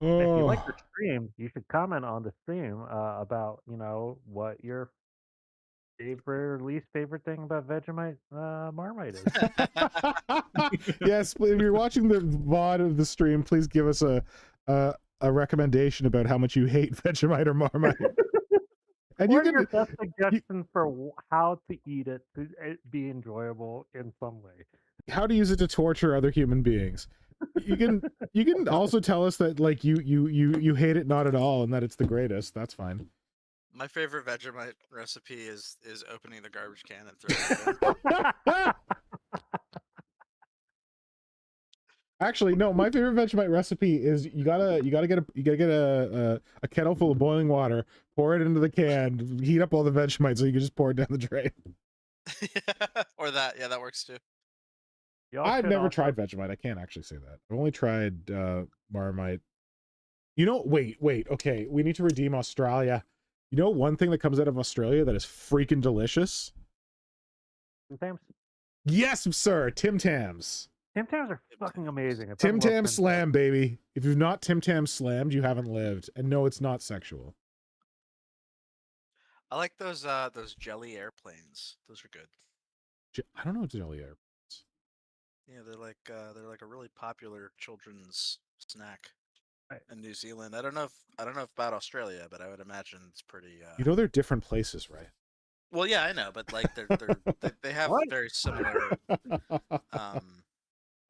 If you like Oh. the stream, you should comment on the stream about what your favorite or least favorite thing about Vegemite Marmite is. Yes, if you're watching the VOD of the stream, please give us a recommendation about how much you hate Vegemite or Marmite. And or you can your best suggestion for how to eat it to be enjoyable in some way. How to use it to torture other human beings. You can also tell us that like you hate it not at all and that it's the greatest. That's fine. My favorite Vegemite recipe is opening the garbage can and throwing it in. Actually, no. My favorite Vegemite recipe is you gotta get a kettle full of boiling water, pour it into the can, heat up all the Vegemite so you can just pour it down the drain. Or that, yeah, that works too. I've never tried Vegemite. I can't actually say that. I've only tried Marmite. You know, wait. Okay, we need to redeem Australia. You know one thing that comes out of Australia that is freaking delicious? Tim Tams? Yes, sir. Tim Tams. Tim Tams are fucking amazing. Tim Tam Slam, baby. If you've not Tim Tam Slammed, you haven't lived. And no, it's not sexual. I like those jelly airplanes. Those are good. I don't know what jelly airplanes. Yeah, they're like a really popular children's snack in New Zealand. I don't know if about Australia, but I would imagine it's pretty. You know they're different places, right? Well, yeah, I know, but like they have very similar.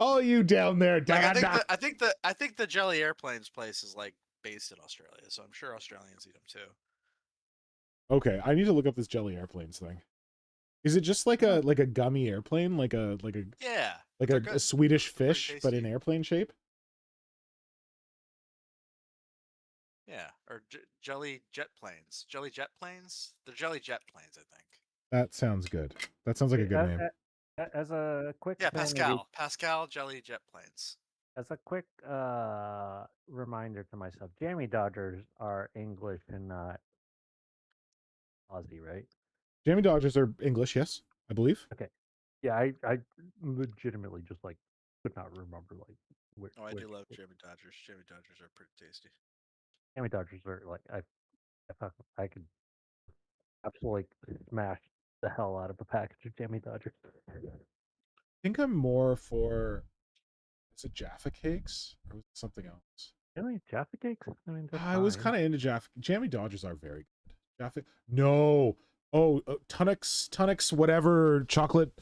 Oh, you down there, like, I think the jelly airplanes place is like based in Australia, so I'm sure Australians eat them too. Okay, I need to look up this jelly airplanes thing. Is it just like a gummy airplane, like a yeah, like a Swedish fish, but in airplane shape? Yeah, or jelly jet planes. Jelly jet planes? They're jelly jet planes, I think. That sounds good. That sounds like a good name. As a quick Pascal jelly jet planes. As a quick reminder to myself, Jammy Dodgers are English and not Aussie, right? Jammy Dodgers are English, yes, I believe. Okay. Yeah, I legitimately just like could not remember like which. Oh, I do love Jammy Dodgers. Jammy Dodgers are pretty tasty. Jammy Dodgers are like I could absolutely smash the hell out of a package of Jammy Dodgers. I think I'm more for, is it Jaffa Cakes or was it something else? Really, Jaffa Cakes? I mean, that's I was fine. kind of into Jaffa. Jammy Dodgers are very good. Jaffa, no. Oh, Tunnocks, whatever, chocolate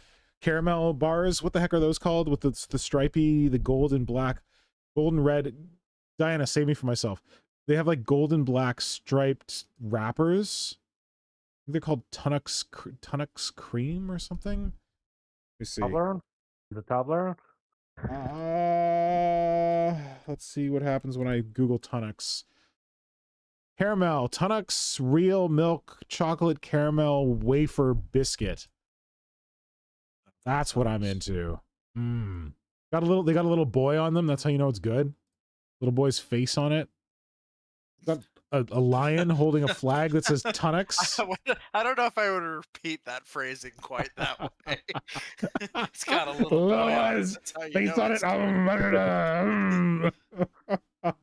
caramel bars. What the heck are those called? With the stripy, the gold and black, golden red. Diana, save me from myself. They have like golden black striped wrappers. I think they're called Tunnocks cream or something. Let me see. Toblerone? Is it Toblerone? Let's see what happens when I Google Tunnocks. Caramel, Tunnocks real milk chocolate caramel wafer biscuit. That's what I'm into. They got a little boy on them. That's how you know it's good. Little boy's face on it. Got a lion holding a flag that says Tunnocks. I don't know if I would repeat that phrasing quite that way. It's got a little boy on it. That's how you Face know on it's it.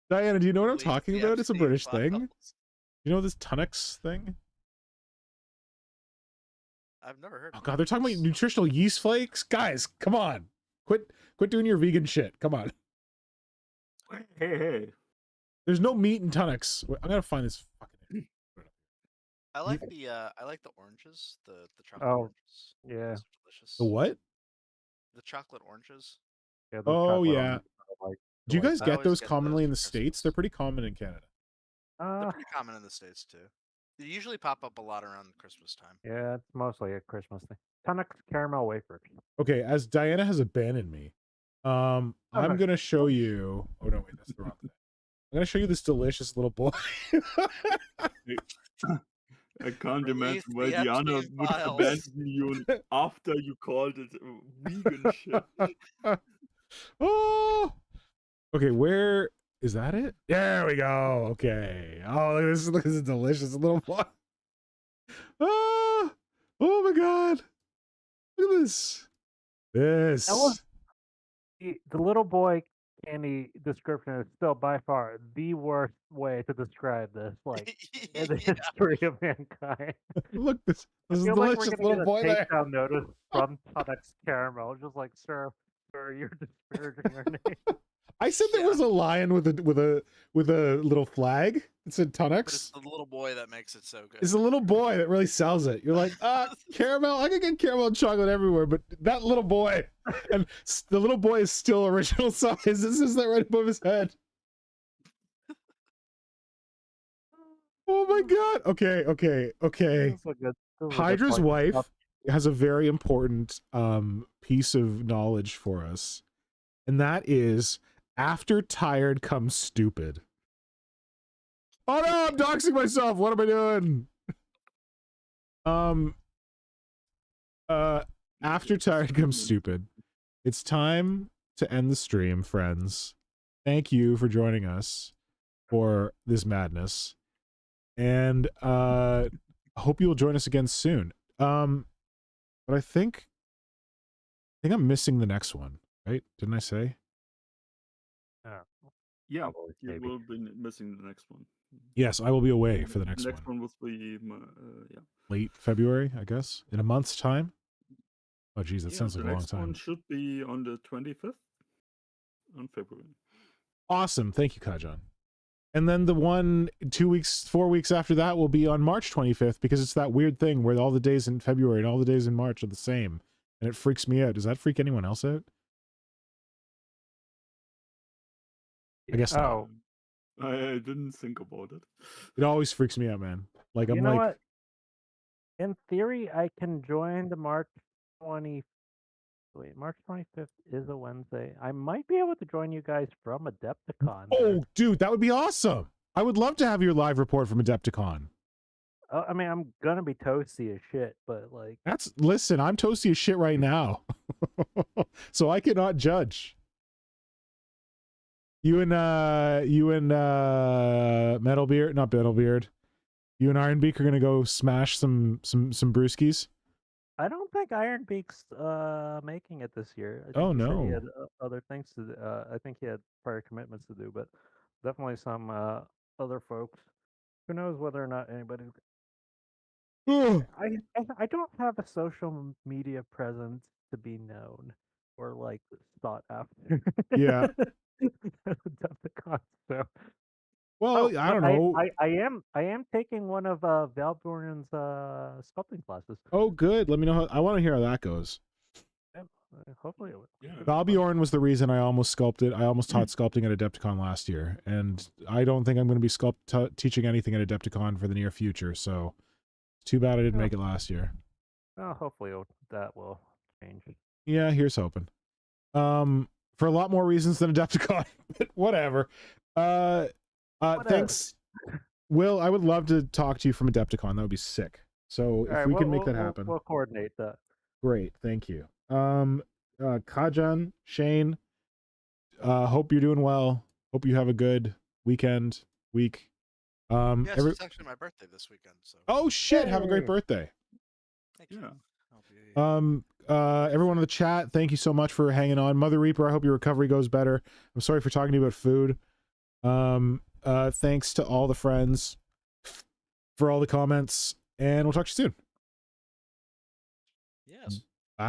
Diana, do you know what I'm At least talking the about? It's a FC British thing. files. You know this Tunnocks thing? I've never heard. Oh of god, they're talking about this. nutritional yeast flakes? Guys, come on. Quit doing your vegan shit. Come on. Hey. There's no meat in Tunnocks. I'm gonna find this fucking. I like the oranges, the chocolate Oh, oranges. yeah. Those are delicious. The what? The chocolate oranges. Yeah, those Oh chocolate yeah. oranges are, like, Do you guys I get always those get commonly those in the for States? Christmas. They're pretty common in Canada. They're pretty common in the States too. They usually pop up a lot around Christmas time. yeah, it's mostly a Christmas thing. Tunnocks caramel wafers. Okay, as Diana has abandoned me, I'm no. gonna show you. Oh no, wait, that's the wrong thing. I'm gonna show you this delicious little boy. I can't Release imagine why the Diana Epstein would files. abandon you after you called it vegan shit. Oh, okay. Where is that? It? There we go. Okay. Oh, look at this! Look at this delicious little boy. Oh, oh my god! Look at this. This. That was the little boy candy description is still by far the worst way to describe this, like in the Yeah. history of mankind. Look, this I is a feel like we're delicious gonna little get a boy there. takedown notice from Tunnocks Caramel, just like, sir, you're disparaging our name. I said there was a lion with a little flag. It said But it's Tunnocks. the little boy that makes it so good. It's a little boy that really sells it. You're like, caramel. I can get caramel and chocolate everywhere, but that little boy, and the little boy is still original size. This is that right above his head. Oh my god. Okay. This is a good Hydra's point. wife has a very important piece of knowledge for us, and that is after tired comes stupid. Oh no, I'm doxing myself. What am I doing? After tired comes stupid. It's time to end the stream, friends. Thank you for joining us for this madness. And I hope you'll join us again soon. But I think I'm missing the next one, right? Didn't I say? Yeah, Probably, you maybe. will be missing the next one. Yes, I will be away for the next one. The next one will be Late February, I guess, in a month's time. Oh, geez, that sounds like a long The next one time. should be on the 25th on February. Awesome, thank you, Kajan. And then the one 4 weeks after that will be on March 25th, because it's that weird thing where all the days in February and all the days in March are the same, and it freaks me out. Does that freak anyone else out? I guess not. Oh, I didn't think about it. It always freaks me out, man. Like you I'm know like, what? In theory, I can join the March 25th is a Wednesday. I might be able to join you guys from Adepticon. oh, dude, that would be awesome. I would love to have your live report from Adepticon. I mean, I'm gonna be toasty as shit, but like, Listen, I'm toasty as shit right now. So I cannot judge. You and Metalbeard, not Metalbeard. You and Ironbeak are gonna go smash some brewskis. I don't think Ironbeak's making it this year. I think Oh he said he no. had other things to do. I think he had prior commitments to do, but definitely some other folks. Who knows whether or not anybody. I don't have a social media presence to be known or like sought after. Yeah. Adepticon, so. Well, I But don't know. I am taking one of Valborn's sculpting classes. Oh, good. Let me know how. I want to hear how that goes. Yeah, hopefully it will. Yeah. Valbjorn was the reason I almost sculpted. I almost taught sculpting at Adepticon last year, and I don't think I'm going to be teaching anything at Adepticon for the near future. So, too bad I didn't make it last year. Well, hopefully that will change. Yeah, here's hoping. For a lot more reasons than Adepticon, but whatever. Thanks, Will. I would love to talk to you from Adepticon. That would be sick. So if we can make that happen, we'll coordinate that. great. Thank you. Kajan, Shane. Hope you're doing well. Hope you have a good week. Yes, it's actually my birthday this weekend. So. Oh shit! Have a great birthday. Thank you. Everyone in the chat, thank you so much for hanging on. Mother Reaper, I hope your recovery goes better. I'm sorry for talking to you about food. Thanks to all the friends for all the comments, and we'll talk to you soon. Yes. Bye.